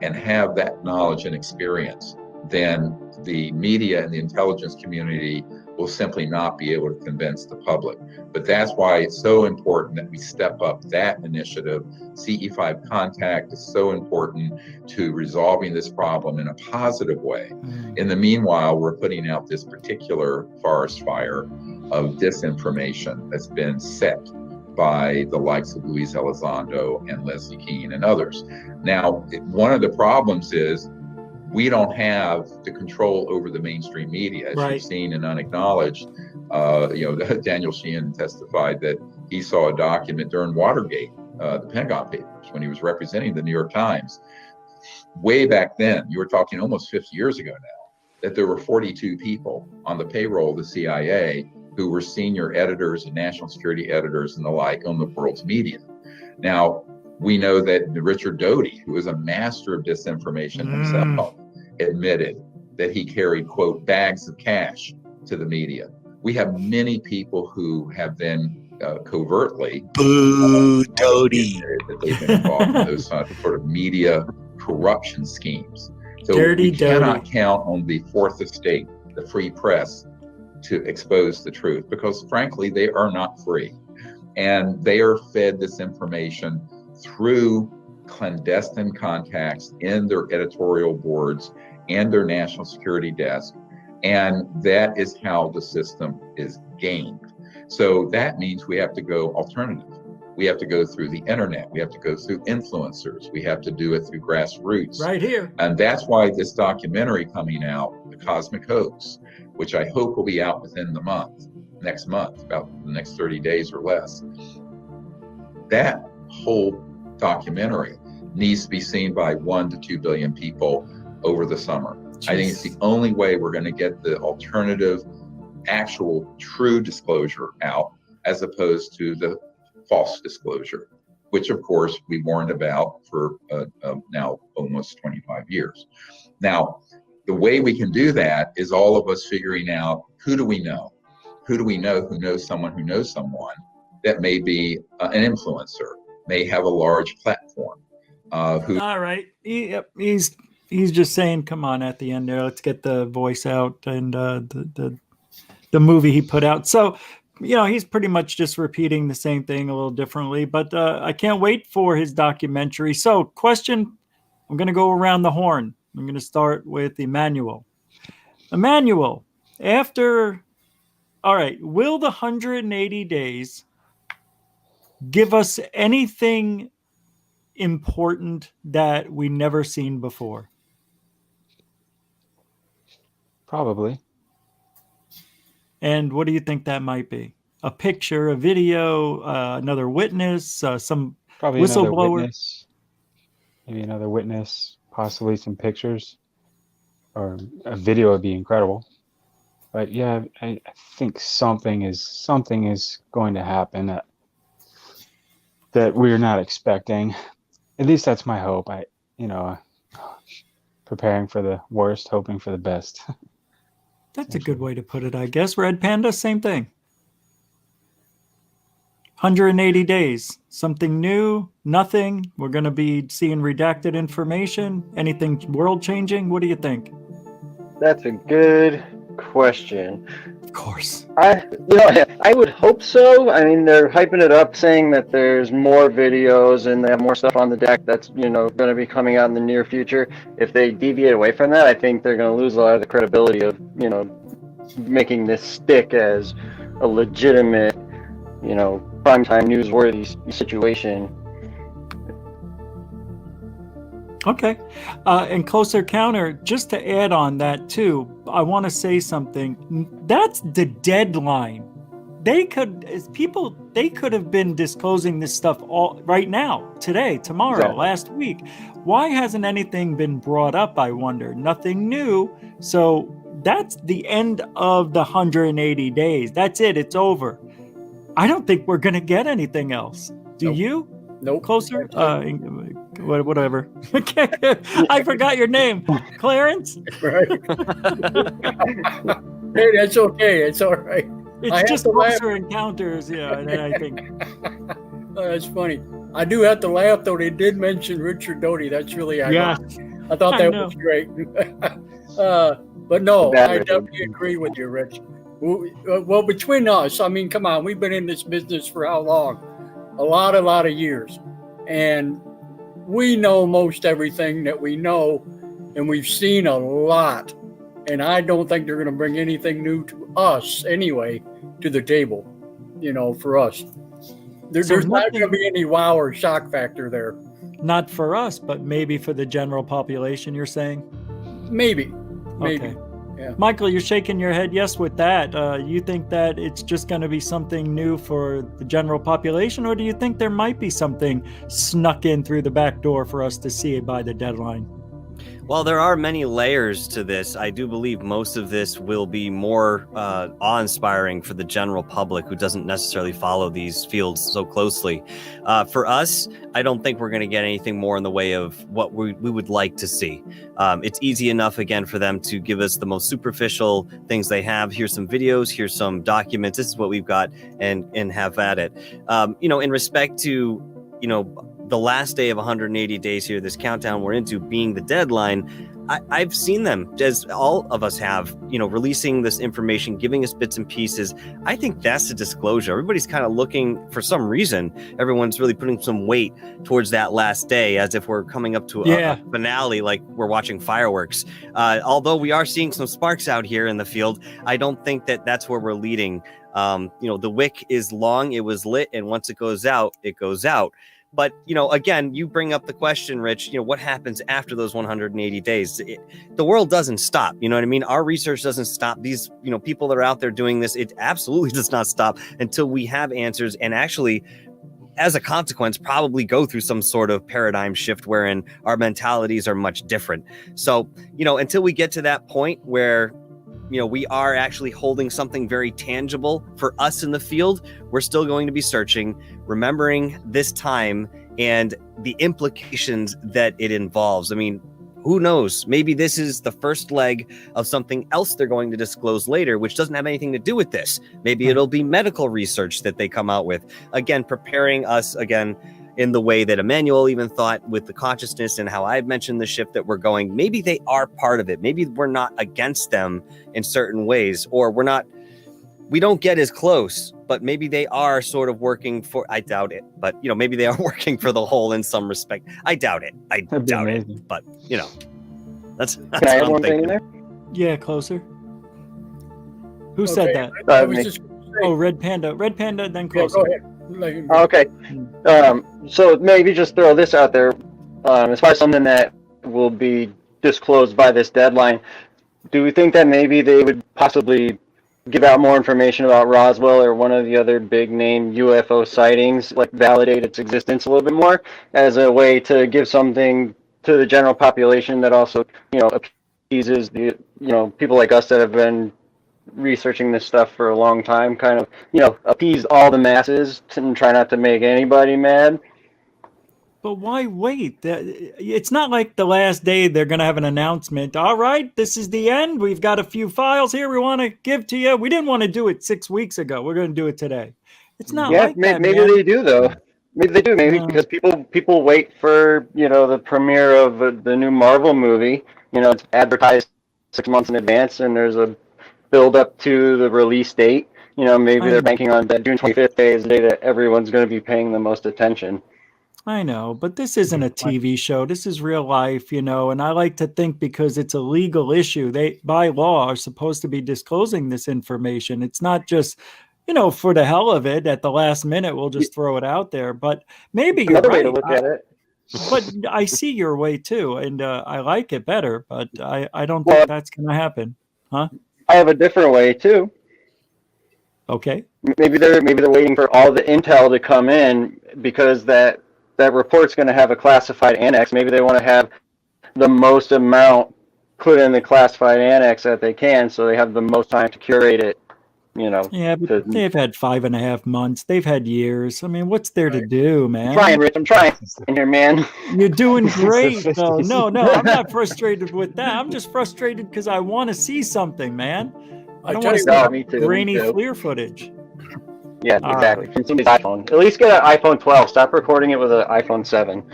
and have that knowledge and experience, then the media and the intelligence community will simply not be able to convince the public. But that's why it's so important that we step up that initiative. CE5 contact is so important to resolving this problem in a positive way. In the meanwhile, we're putting out this particular forest fire of disinformation that's been set by the likes of Luis Elizondo and Leslie Kean and others. Now, one of the problems is we don't have the control over the mainstream media. As you've seen and unacknowledged, Daniel Sheehan testified that he saw a document during Watergate, the Pentagon Papers, when he was representing the New York Times. Way back then, you were talking almost 50 years ago now, that there were 42 people on the payroll of the CIA who were senior editors and national security editors and the like on the world's media. Now, we know that Richard Doty, who is a master of disinformation himself, admitted that he carried, quote, bags of cash to the media. We have many people who have been covertly that they've been involved in those sort of media corruption schemes. So we cannot count on the fourth estate, the free press, to expose the truth, because frankly, they are not free. And they are fed this information through clandestine contacts in their editorial boards and their national security desk. And that is how the system is gamed. So that means we have to go alternative. We have to go through the internet. We have to go through influencers. We have to do it through grassroots. Right here. And that's why this documentary coming out, The Cosmic Hoax, which I hope will be out within the next month, about the next 30 days or less. That whole documentary needs to be seen by 1 to 2 billion people over the summer. Jeez. I think it's the only way we're going to get the alternative, actual, true disclosure out, as opposed to the false disclosure, which of course we warned about for now almost 25 years. Now, the way we can do that is all of us figuring out, who do we know? Who do we know who knows someone that may be an influencer, may have a large platform? All right. He's just saying, come on, at the end there, let's get the voice out and the movie he put out. So, he's pretty much just repeating the same thing a little differently, but I can't wait for his documentary. So, question, I'm going to go around the horn. I'm going to start with Emmanuel. Emmanuel, will the 180 days give us anything important that we never seen before? Probably. And what do you think that might be? A picture, a video, another witness, some probably whistleblower? Maybe another witness, possibly some pictures, or a video would be incredible. But yeah, I think something is going to happen that we're not expecting. At least that's my hope. Preparing for the worst, hoping for the best. That's a good way to put it, I guess. Red Panda, same thing. 180 days, something new, nothing. We're going to be seeing redacted information. Anything world-changing? What do you think? That's a good question. Of course. I would hope so. I mean, they're hyping it up, saying that there's more videos and they have more stuff on the deck that's, going to be coming out in the near future. If they deviate away from that, I think they're going to lose a lot of the credibility of, making this stick as a legitimate, primetime newsworthy situation. Okay. And Close Encounter, just to add on that too, I want to say something. That's the deadline. They could have been disclosing this stuff all right now, today, tomorrow, exactly. Last week. Why hasn't anything been brought up, I wonder? Nothing new. So that's the end of the 180 days. That's it. It's over. I don't think we're going to get anything else. Do you? Nope. Closer? Whatever. I forgot your name. Clarence? Right. Hey, that's okay. It's all right. It's just Closer Encounters. Yeah, and I think. That's funny. I do have to laugh, though. They did mention Richard Doty. That's really ironic. Yeah. I thought that was great. But no, I definitely agree with you, Rich. Well, between us, I mean, come on, we've been in this business for how long? A lot of years. And we know most everything that we know, and we've seen a lot. And I don't think they're going to bring anything new to us anyway to the table, for us. There's not going to be any wow or shock factor there. Not for us, but maybe for the general population, you're saying? Maybe. Okay. Yeah. Michael, you're shaking your head yes with that. You think that it's just going to be something new for the general population, or do you think there might be something snuck in through the back door for us to see it by the deadline? Well, there are many layers to this. I do believe most of this will be more awe-inspiring for the general public who doesn't necessarily follow these fields so closely. For us, I don't think we're going to get anything more in the way of what we would like to see. It's easy enough, again, for them to give us the most superficial things they have. Here's some videos, here's some documents, this is what we've got, and have at it. In respect to, the last day of 180 days here, this countdown we're into being the deadline, I've seen them, as all of us have, releasing this information, giving us bits and pieces. I think that's the disclosure. Everybody's kind of looking, for some reason, everyone's really putting some weight towards that last day, as if we're coming up to a finale, like we're watching fireworks. Although we are seeing some sparks out here in the field, I don't think that that's where we're leading. The wick is long, it was lit, and once it goes out, it goes out. But, again, you bring up the question, Rich, what happens after those 180 days? The world doesn't stop. You know what I mean? Our research doesn't stop. These, people that are out there doing this, it absolutely does not stop until we have answers and actually, as a consequence, probably go through some sort of paradigm shift wherein our mentalities are much different. So, until we get to that point where we are actually holding something very tangible for us in the field, we're still going to be searching, remembering this time and the implications that it involves. I mean, who knows? Maybe this is the first leg of something else they're going to disclose later, which doesn't have anything to do with this. Maybe it'll be medical research that they come out with. Again, preparing us, in the way that Emmanuel even thought with the consciousness and how I've mentioned the shift that we're going. Maybe they are part of it. Maybe we're not against them in certain ways, or we don't get as close, but maybe they are sort of working for, I doubt it, but maybe they are working for the whole in some respect. I doubt it. But that's Can I what add I'm one thing in thinking. there? Yeah, closer. Who said that? I was just gonna say, Oh, Red Panda, then yeah, closer. go ahead. Okay. So maybe just throw this out there. As far as something that will be disclosed by this deadline, do we think that maybe they would possibly give out more information about Roswell or one of the other big name UFO sightings, like validate its existence a little bit more as a way to give something to the general population that also, appeases the, people like us that have been researching this stuff for a long time, kind of, appease all the masses and try not to make anybody mad. But why wait? It's not like the last day they're going to have an announcement. All right, this is the end. We've got a few files here we want to give to you. We didn't want to do it 6 weeks ago. We're going to do it today. It's not like that, maybe man. they do, though. Maybe they do, because people wait for, the premiere of the new Marvel movie. It's advertised 6 months in advance, and there's a build up to the release date. Maybe they're banking on that June 25th day is the day that everyone's going to be paying the most attention. I know, but this isn't a TV show. This is real life, and I like to think because it's a legal issue, they, by law, are supposed to be disclosing this information. It's not just, for the hell of it, at the last minute, we'll just throw it out there. But maybe you're Another right. way to look at it. But I see your way too, and I like it better, but I don't think that's going to happen. Huh? I have a different way too. Okay. Maybe they're waiting for all the intel to come in because that report's going to have a classified annex. Maybe they want to have the most amount put in the classified annex that they can, so they have the most time to curate it. Yeah, but they've had 5.5 months. They've had years. I mean, what's there to do, man? I'm trying, Rich. I'm trying here, man. You're doing great, though. No, I'm not frustrated with that. I'm just frustrated because I want to see something, man. I don't want to see grainy FLIR footage. Yeah, exactly. From somebody's iPhone. At least get an iPhone 12. Stop recording it with an iPhone 7.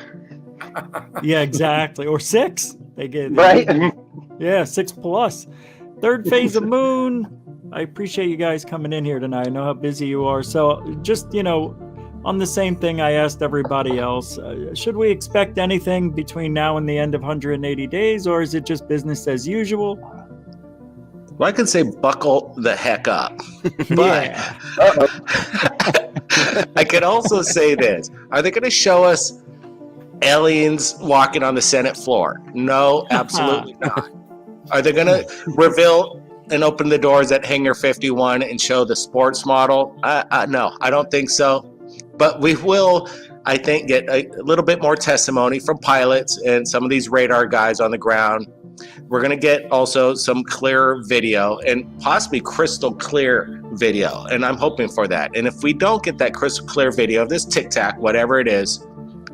Yeah, exactly. Or 6. They get right. Yeah, 6 Plus. Third phase of Moon. I appreciate you guys coming in here tonight. I know how busy you are. So just, on the same thing I asked everybody else, should we expect anything between now and the end of 180 days, or is it just business as usual? Well, I could say buckle the heck up. But I could also say this. Are they going to show us aliens walking on the Senate floor? No, absolutely not. Are they going to reveal and open the doors at Hangar 51 and show the sports model? No, I don't think so. But we will I think, get a little bit more testimony from pilots and some of these radar guys on the ground. We're going to get also some clearer video and possibly crystal clear video. And I'm hoping for that. And if we don't get that crystal clear video of this Tic Tac, whatever it is,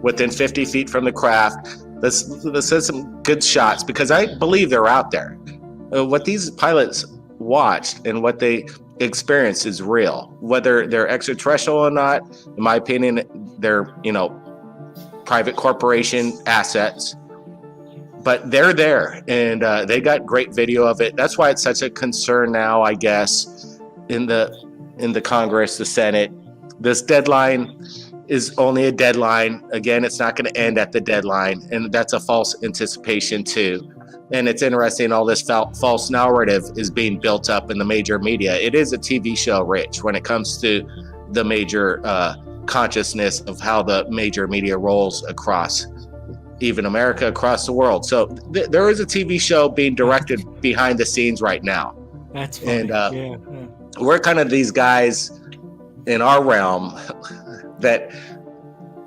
within 50 feet from the craft, this is some good shots, because I believe they're out there. What these pilots watched and what they experienced is real. Whether they're extraterrestrial or not, in my opinion, they're, private corporation assets. But they're there, and they got great video of it. That's why it's such a concern now, I guess, in the Congress, the Senate. This deadline is only a deadline. Again, it's not going to end at the deadline, and that's a false anticipation too. And it's interesting, all this false narrative is being built up in the major media. It is a TV show, Rich, when it comes to the major consciousness of how the major media rolls across even America, across the world. So there is a TV show being directed behind the scenes right now. That's funny. And we're kind of these guys in our realm that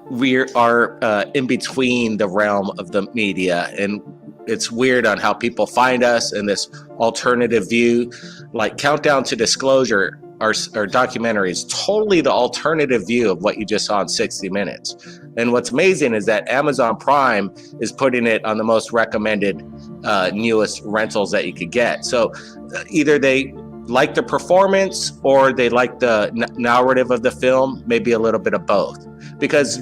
we are in between the realm of the media. And it's weird on how people find us in this alternative view. Like Countdown to Disclosure, our documentary is totally the alternative view of what you just saw in 60 Minutes. And what's amazing is that Amazon Prime is putting it on the most recommended newest rentals that you could get. So either they like the performance or they like the narrative of the film, maybe a little bit of both. Because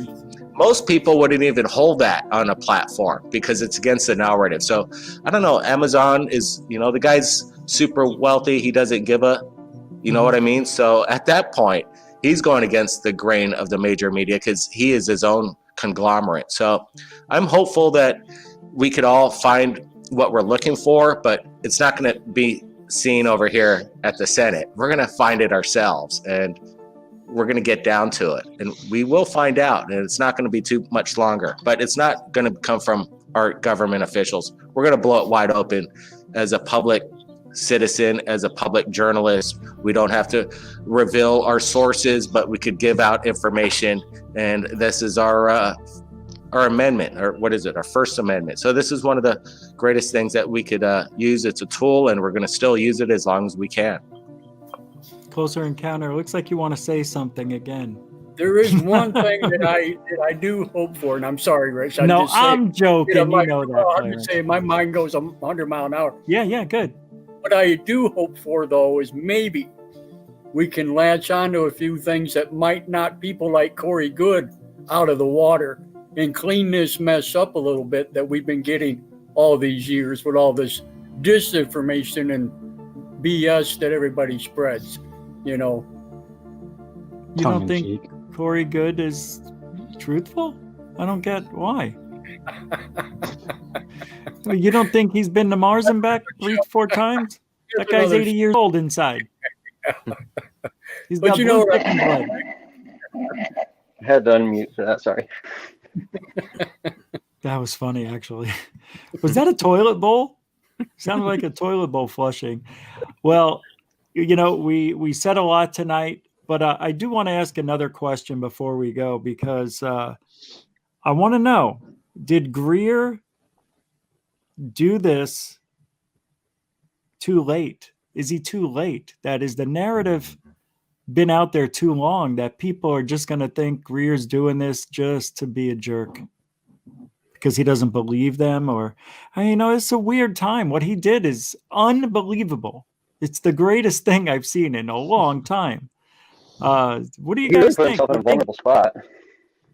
most people wouldn't even hold that on a platform because it's against the narrative. So I don't know, Amazon is, the guy's super wealthy. He doesn't give a, what I mean? So at that point, he's going against the grain of the major media because he is his own conglomerate. So I'm hopeful that we could all find what we're looking for, but it's not going to be seen over here at the Senate. We're going to find it ourselves, and we're going to get down to it, and we will find out, and it's not going to be too much longer, but it's not going to come from our government officials. We're going to blow it wide open as a public citizen, as a public journalist. We don't have to reveal our sources, but we could give out information. And this is our amendment, or what is it? Our First Amendment. So this is one of the greatest things that we could use. It's a tool, and we're going to still use it as long as we can. Closer Encounter. Looks like you want to say something again. There is one thing that I do hope for, and I'm sorry, Rich. I'm joking. I'm just saying my mind goes 100 miles an hour. Yeah, good. What I do hope for, though, is maybe we can latch onto a few things that might knock people like Corey Good out of the water and clean this mess up a little bit that we've been getting all these years with all this disinformation and BS that everybody spreads, You don't think Corey Good is truthful? I don't get why. You don't think he's been to Mars and back 3-4 times? That guy's 80 years old inside. He's got blood. I had to unmute for that, sorry. That was funny, actually. Was that a toilet bowl? Sounded like a toilet bowl flushing. Well, we said a lot tonight, but I do want to ask another question before we go, because I want to know, did Grier do this too late? Is he too late? That is the narrative been out there too long that people are just going to think Grier's doing this just to be a jerk because he doesn't believe them, or, it's a weird time. What he did is unbelievable. It's the greatest thing I've seen in a long time. What do you guys think? In a vulnerable spot.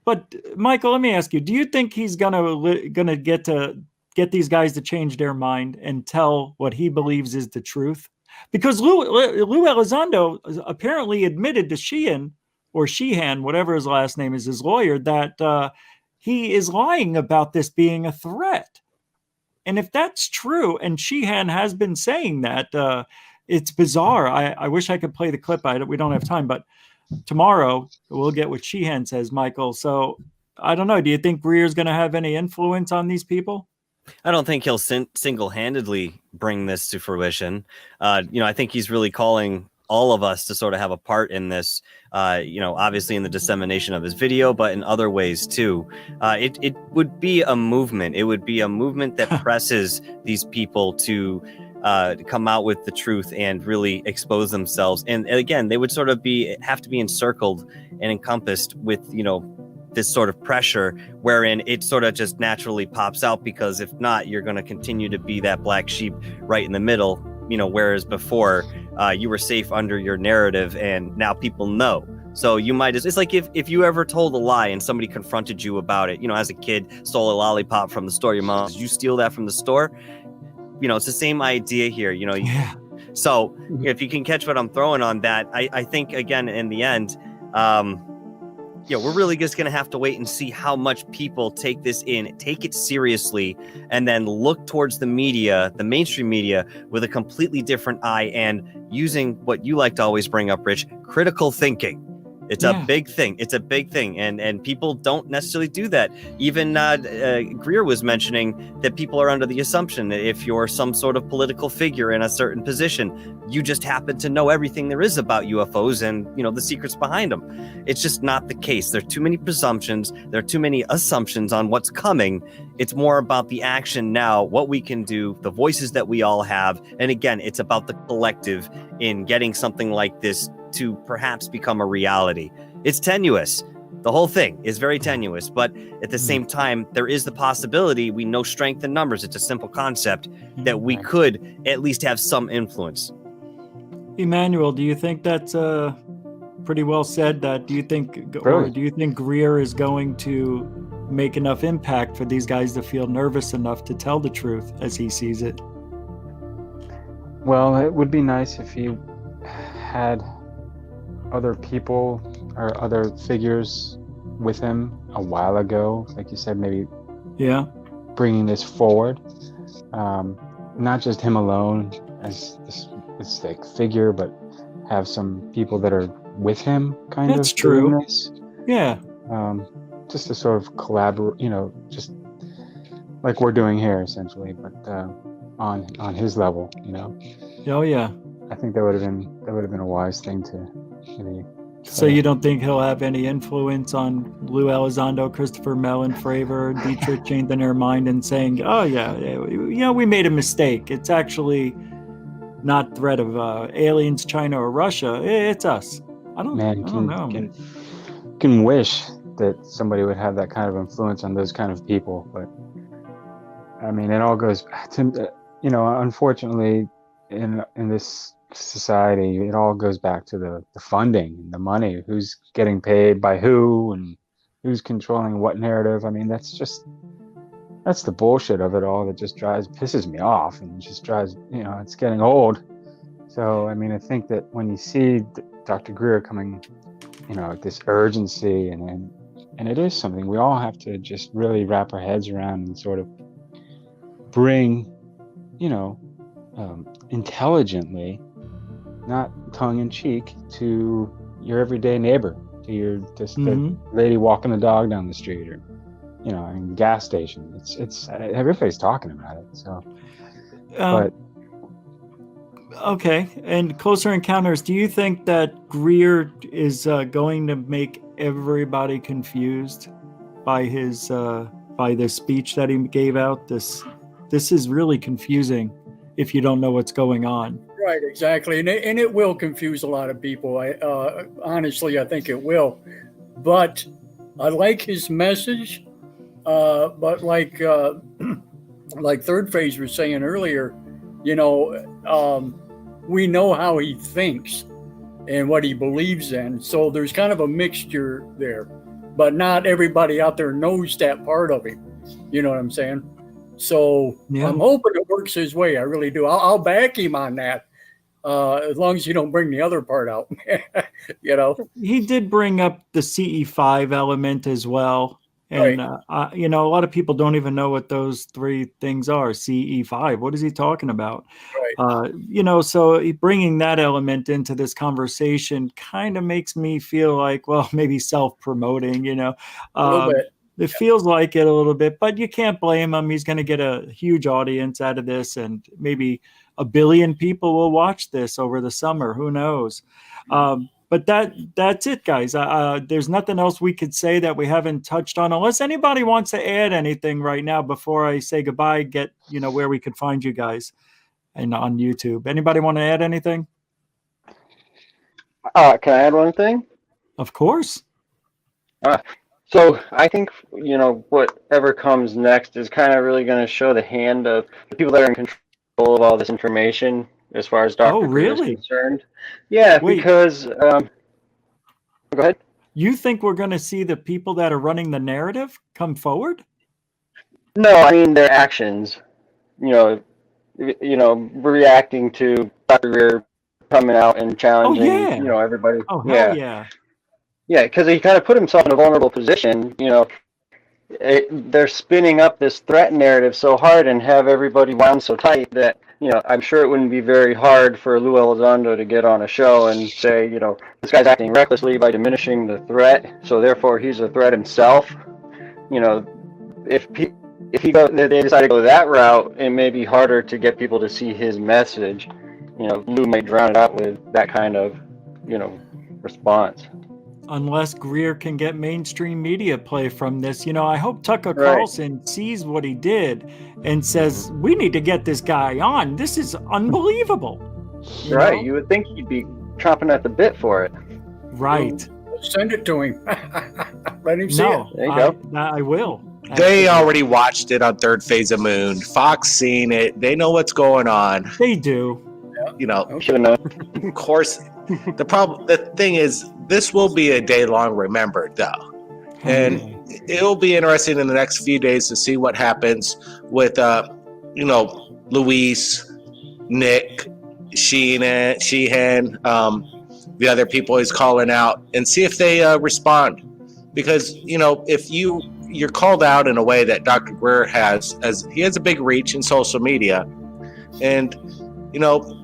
But Michael, let me ask you: do you think he's gonna get these guys to change their mind and tell what he believes is the truth? Because Lou Elizondo apparently admitted to Sheehan, whatever his last name is, his lawyer, that he is lying about this being a threat. And if that's true, and Sheehan has been saying that, it's bizarre. I wish I could play the clip. We don't have time, but tomorrow we'll get what Sheehan says, Michael. So I don't know. Do you think Grier's going to have any influence on these people? I don't think he'll single-handedly bring this to fruition. I think he's really calling all of us to sort of have a part in this, obviously in the dissemination of his video, but in other ways too. It would be a movement. It would be a movement that presses these people to come out with the truth and really expose themselves. And again, they would sort of have to be encircled and encompassed with, this sort of pressure wherein it sort of just naturally pops out, because if not, you're going to continue to be that black sheep right in the middle, whereas before you were safe under your narrative and now people know. So you might it's like if you ever told a lie and somebody confronted you about it, as a kid, stole a lollipop from the store, your mom, did you steal that from the store? It's the same idea here, Yeah. So if you can catch what I'm throwing on that, I think, again, in the end, we're really just going to have to wait and see how much people take this in, take it seriously, and then look towards the media, the mainstream media, with a completely different eye and using what you like to always bring up, Rich, critical thinking. It's a big thing. It's a big thing. And people don't necessarily do that. Even Greer was mentioning that people are under the assumption that if you're some sort of political figure in a certain position, you just happen to know everything there is about UFOs and, the secrets behind them. It's just not the case. There are too many presumptions. There are too many assumptions on what's coming. It's more about the action now, what we can do, the voices that we all have. And again, it's about the collective in getting something like this to perhaps become a reality. It's tenuous. The whole thing is very tenuous, but at the same time, there is the possibility, we know strength in numbers, it's a simple concept, that we could at least have some influence. Emmanuel, do you think that's pretty well said? Do you think Grier is going to make enough impact for these guys to feel nervous enough to tell the truth as he sees it? Well, it would be nice if he had other people or other figures with him a while ago, like you said, maybe bringing this forward, not just him alone as this like figure, but have some people that are with him That's true. doing this. Just to sort of collaborate, just like we're doing here essentially, but on his level, Oh yeah. I think that would have been a wise thing to really. So you don't think he'll have any influence on Lou Elizondo, Christopher Mellon, Fravor, Dietrich changing their mind and saying, "Oh yeah, we made a mistake. It's actually not threat of aliens, China or Russia. It's us." I don't know. Can wish that somebody would have that kind of influence on those kind of people, but I mean, it all goes to unfortunately, in this society, it all goes back to the funding and the money, who's getting paid by who and who's controlling what narrative. I mean, that's the bullshit of it all that just pisses me off and just drives, it's getting old. So I mean, I think that when you see Dr. Grier coming, with this urgency and it is something we all have to just really wrap our heads around and sort of bring, intelligently, not tongue-in-cheek, to your everyday neighbor, to your the lady walking the dog down the street, or in gas station. It's everybody's talking about it. So, but okay. And Closer Encounters, do you think that Grier is going to make everybody confused by his by this speech that he gave out? This is really confusing if you don't know what's going on. Right, exactly. And it will confuse a lot of people. Honestly, I think it will. But I like his message. But like Third Phase was saying earlier, we know how he thinks and what he believes in. So there's kind of a mixture there. But not everybody out there knows that part of him. You know what I'm saying? So I'm hoping it works his way. I really do. I'll back him on that. As long as you don't bring the other part out, He did bring up the CE5 element as well. And, a lot of people don't even know what those three things are. CE5, what is he talking about? Right. So bringing that element into this conversation kind of makes me feel like, well, maybe self-promoting, a little bit. It feels like it a little bit, but you can't blame him. He's going to get a huge audience out of this, and maybe 1 billion people will watch this over the summer. Who knows? But that's it, guys. There's nothing else we could say that we haven't touched on, unless anybody wants to add anything right now before I say goodbye. Get where we could find you guys and on YouTube. Anybody want to add anything? Can I add one thing? Of course. So I think whatever comes next is kind of really going to show the hand of the people that are in control of all this information. As far as Dr. Greer is concerned. Yeah, wait. Because go ahead. You think we're going to see the people that are running the narrative come forward? No, I mean their actions. Reacting to Dr. Greer coming out and challenging, everybody. Oh, hell yeah. Yeah, because he kind of put himself in a vulnerable position. They're spinning up this threat narrative so hard and have everybody wound so tight that I'm sure it wouldn't be very hard for Lou Elizondo to get on a show and say, this guy's acting recklessly by diminishing the threat, so therefore he's a threat himself. If they decide to go that route, it may be harder to get people to see his message. Lou may drown it out with that kind of, response. Unless Grier can get mainstream media play from this. I hope Tucker Carlson sees what he did and says, we need to get this guy on. This is unbelievable. Right. You would think he'd be chomping at the bit for it. Right. Send it to him. Let him see it. There you go. I will. They already watched it on Third Phase of Moon. Fox seen it. They know what's going on. They do. Should have known. Of course. The thing is, this will be a day long remembered, though. And it'll be interesting in the next few days to see what happens with, Luis, Nick, Sheehan, the other people he's calling out, and see if they respond. Because, if you're called out in a way that Dr. Grier has, as he has a big reach in social media, and,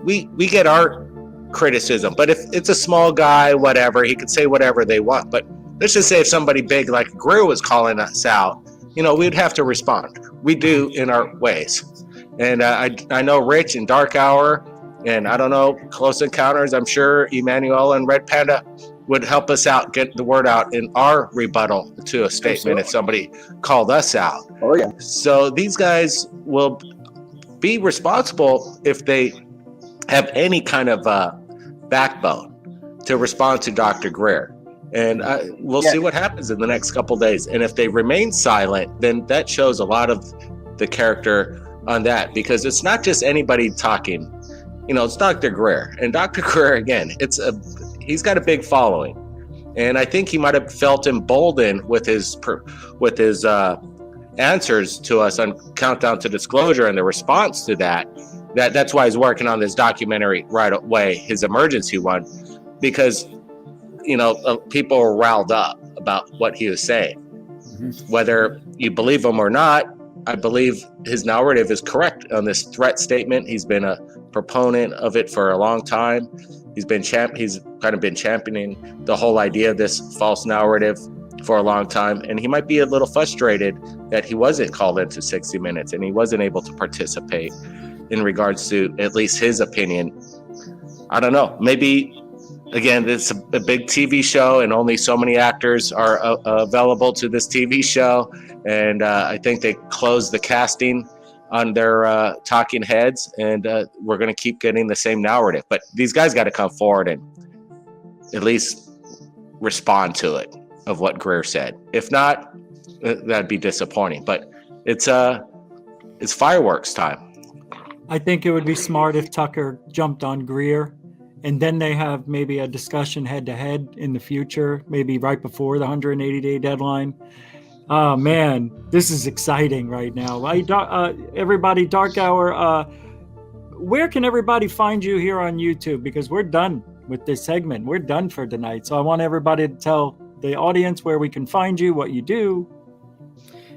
we get our criticism, but if it's a small guy, whatever, he could say whatever they want. But let's just say if somebody big like Greer was calling us out, we'd have to respond. We do in our ways. And I know Rich and Dark Hour, and I don't know, Close Encounters, I'm sure Emmanuel and Red Panda would help us out, get the word out in our rebuttal to a statement if somebody called us out. Oh yeah. So these guys will be responsible if they have any kind of backbone to respond to Dr. Grier. And we'll see what happens in the next couple days. And if they remain silent, then that shows a lot of the character on that, because it's not just anybody talking. It's Dr. Grier. And Dr. Grier, again, he's got a big following. And I think he might have felt emboldened with his answers to us on Countdown to Disclosure and the response to that's why he's working on this documentary right away, his emergency one, because people were riled up about what he was saying. Whether you believe him or not, I believe his narrative is correct on this threat statement. He's been a proponent of it for a long time. He's kind of been championing the whole idea of this false narrative for a long time, and he might be a little frustrated that he wasn't called into 60 Minutes and he wasn't able to participate in regards to at least his opinion. I don't know. Maybe, again, it's a big TV show and only so many actors are available to this TV show. And I think they closed the casting on their talking heads, and we're going to keep getting the same narrative. But these guys got to come forward and at least respond to it of what Grier said. If not, that'd be disappointing. But it's fireworks time. I think it would be smart if Tucker jumped on Grier, and then they have maybe a discussion head-to-head in the future, maybe right before the 180-day deadline. Oh, man, this is exciting right now. Everybody, Dark Hour, where can everybody find you here on YouTube? Because we're done with this segment. We're done for tonight. So I want everybody to tell the audience where we can find you, what you do.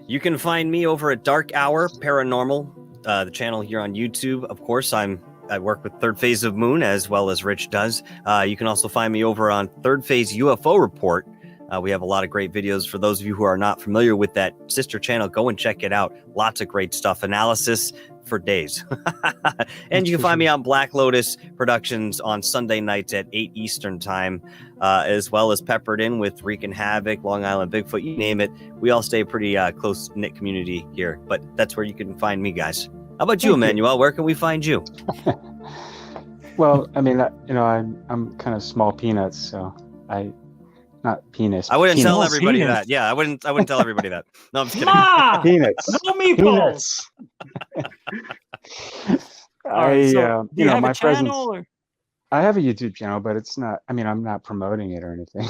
You can find me over at Dark Hour Paranormal, the channel here on YouTube. Of course, I work with Third Phase of Moon as well as Rich does. You can also find me over on Third Phase UFO Report. We have a lot of great videos. For those of you who are not familiar with that sister channel, go and check it out. Lots of great stuff. Analysis for days. And you can find me on Black Lotus Productions on Sunday nights at 8 Eastern time, as well as peppered in with Wreaking Havoc, Long Island Bigfoot, you name it. We all stay a pretty close-knit community here, but that's where you can find me, guys. How about you, Emmanuel? Where can we find you? Well, I mean, I'm kind of small peanuts, so not penis. I wouldn't tell peanuts. everybody Penis. that. Yeah, I wouldn't tell everybody that. No, I'm just kidding. Ma! Peanuts. No meatballs. Peanuts. All right, so do you have my a channel? presence. Or? I have a YouTube channel, but it's not. I mean, I'm not promoting it or anything.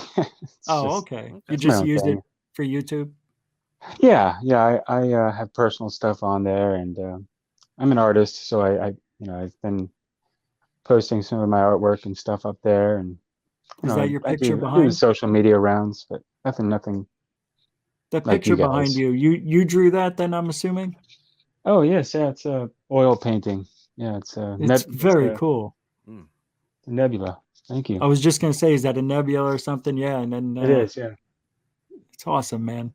Okay. You my just own used thing. it for YouTube? Yeah. I have personal stuff on there, and I'm an artist, so I've been posting some of my artwork and stuff up there, and Is that your I picture do behind? social media rounds, but nothing. The like picture you behind guys. you drew that then, I'm assuming? Oh yes, yeah, it's a oil painting. Yeah, it's a It's very cool. nebula. Thank you. I was just going to say, is that a nebula or something? Yeah, and then It is, yeah. it's awesome, man.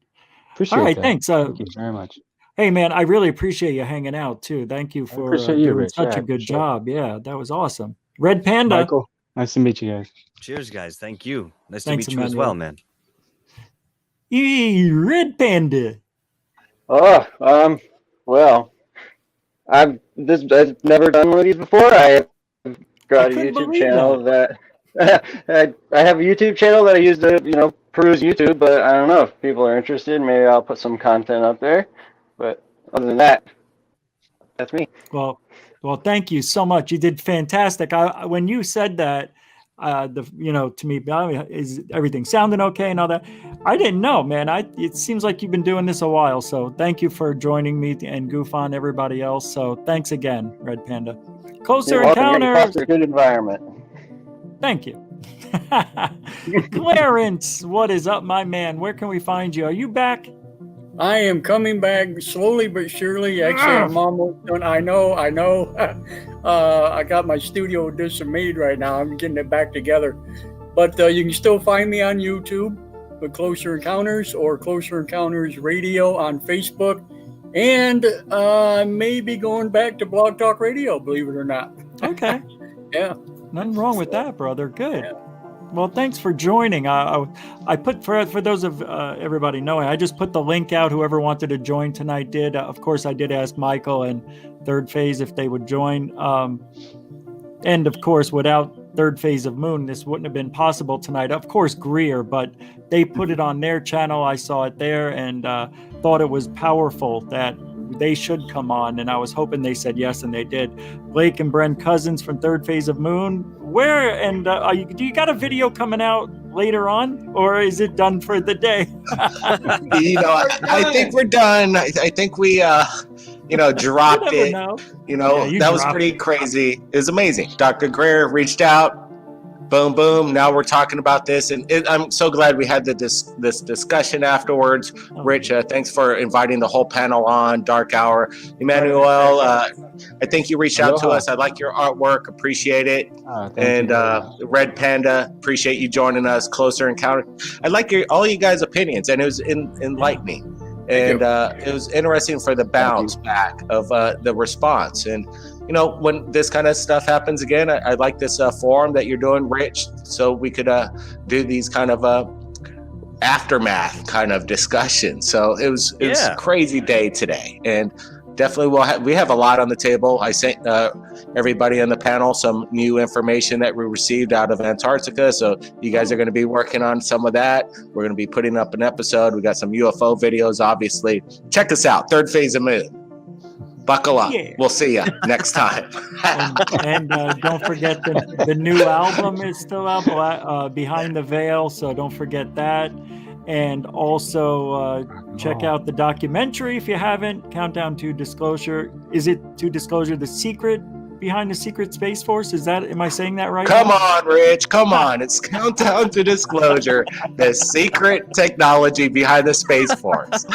Appreciate All right, that. thanks. Thank you very much. Hey, man, I really appreciate you hanging out too. Thank you for appreciate you, doing Rich. such Yeah, a good appreciate it. job. Yeah, that was awesome. Red Panda. Michael, nice to meet you guys. Cheers, guys. Thank you. Nice Thanks, to meet you as Emmanuel. well, man. Red Panda. Oh, well, I've never done one of these before. I have got a couldn't YouTube believe channel that I have a YouTube channel that I use to, peruse YouTube, but I don't know if people are interested. Maybe I'll put some content up there. But other than that, that's me. Well, thank you so much. You did fantastic. When you said that, to me, is everything sounding okay and all that? I didn't know, man. It seems like you've been doing this a while. So thank you for joining me and goof on everybody else. So thanks again, Red Panda. Closer You're welcome. You're Encounters. foster a good environment. Thank you. Clarence, what is up, my man? Where can we find you? Are you back? I am coming back slowly but surely. Actually, I'm almost done. I know. I got my studio dismayed right now. I'm getting it back together. But you can still find me on YouTube with Closer Encounters or Closer Encounters Radio on Facebook. And maybe going back to Blog Talk Radio, believe it or not. Okay. Yeah. Nothing wrong with that, brother. Good. Yeah. Well, thanks for joining. I put for those of everybody knowing, I just put the link out. Whoever wanted to join tonight did. Of course, I did ask Michael and Third Phase if they would join. And of course, without Third Phase of Moon, this wouldn't have been possible tonight. Of course, Grier, but they put it on their channel. I saw it there and thought it was powerful that they should come on, and I was hoping they said yes, and they did. Blake and Bren Cousins from Third Phase of Moon. Where and do you got a video coming out later on, or is it done for the day? I think we're done. I think we, dropped it. Know. That was pretty crazy. It was amazing. Dr. Greer reached out. Boom, boom. Now we're talking about this, and I'm so glad we had this discussion afterwards. Rich, thanks for inviting the whole panel on Dark Hour. Emmanuel, I think you reached out to us. I like your artwork, appreciate it. And Red Panda, appreciate you joining us. Closer Encounter. I like all you guys' opinions, and it was enlightening. And it was interesting for the bounce back of the response. And when this kind of stuff happens again, I like this forum that you're doing, Rich, so we could do these kind of aftermath kind of discussions. So it was a crazy day today, and definitely we have a lot on the table. I sent everybody on the panel some new information that we received out of Antarctica, so you guys are going to be working on some of that. We're going to be putting up an episode. We got some UFO videos, obviously. Check us out, Third Phase of Moon. Buckle up. Yeah. We'll see you next time. and don't forget the new album is still out, Behind the Veil, so don't forget that. And also check out the documentary if you haven't, Countdown to Disclosure. Is it to Disclosure, the secret behind the secret Space Force? Am I saying that right? Come on, Rich. Come on. It's Countdown to Disclosure, the secret technology behind the Space Force.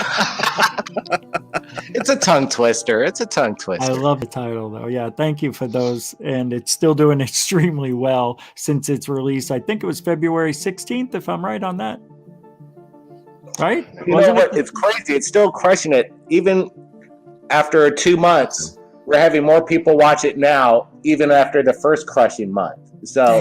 It's a tongue twister. I love the title, though. Yeah, thank you for those. And it's still doing extremely well since its release. I think it was February 16th, if I'm right on that. Right? You know what? It's crazy. It's still crushing it. Even after 2 months, we're having more people watch it now, even after the first crushing month. So,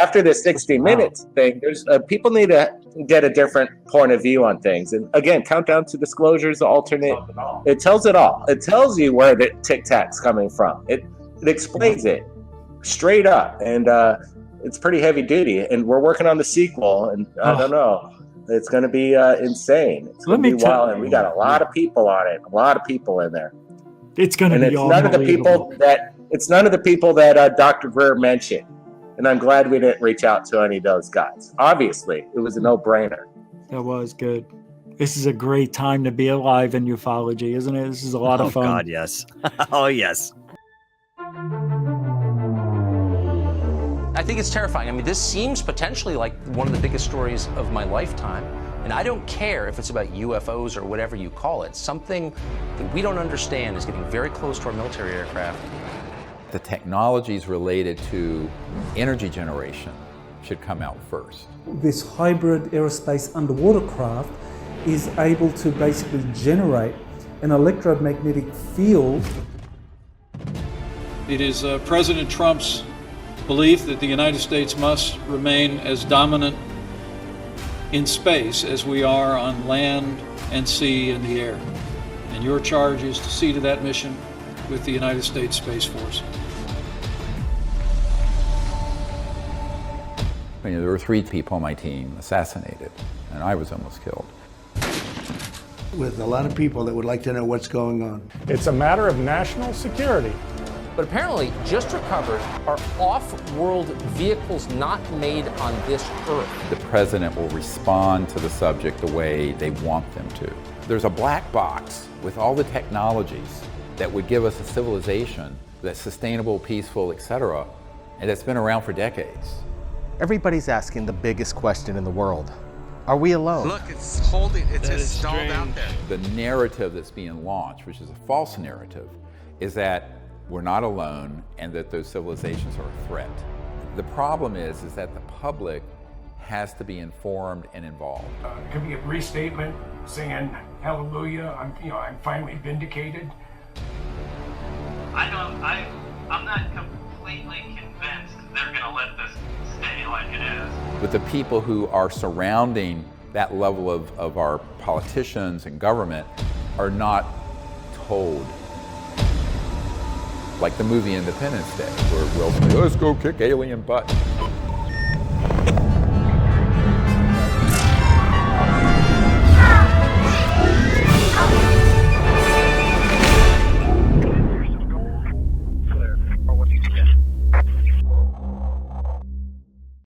after the 60 minutes thing, there's people need to get a different point of view on things. And again, Countdown to Disclosure is the alternate. It tells it all. It tells you where the Tic Tac's coming from. It explains it straight up, and it's pretty heavy duty. And we're working on the sequel, and I don't know. It's going to be insane. It's going to be wild, and we got a lot of people on it. A lot of people in there. It's going to be none of the people that Dr. Grier mentioned. And I'm glad we didn't reach out to any of those guys. Obviously, it was a no-brainer. That was good. This is a great time to be alive in ufology, isn't it? This is a lot of fun. Oh, God, yes. Oh, yes. I think it's terrifying. I mean, this seems potentially like one of the biggest stories of my lifetime. And I don't care if it's about UFOs or whatever you call it. Something that we don't understand is getting very close to our military aircraft. The technologies related to energy generation should come out first. This hybrid aerospace underwater craft is able to basically generate an electromagnetic field. It is President Trump's belief that the United States must remain as dominant in space as we are on land and sea and the air. And your charge is to see to that mission with the United States Space Force. There were 3 people on my team assassinated, and I was almost killed. With a lot of people that would like to know what's going on. It's a matter of national security. But apparently, just recovered are off-world vehicles not made on this Earth. The president will respond to the subject the way they want them to. There's a black box with all the technologies that would give us a civilization that's sustainable, peaceful, etc., and that's been around for decades. Everybody's asking the biggest question in the world. Are we alone? Look, it's just stalled out there. The narrative that's being launched, which is a false narrative, is that we're not alone and that those civilizations are a threat. The problem is that the public has to be informed and involved. It could be a restatement saying, hallelujah, I'm finally vindicated. I'm not completely convinced they're going to let this stay like it is. But the people who are surrounding that level of our politicians and government are not told. Like the movie Independence Day, where Will say, let's go kick alien butt.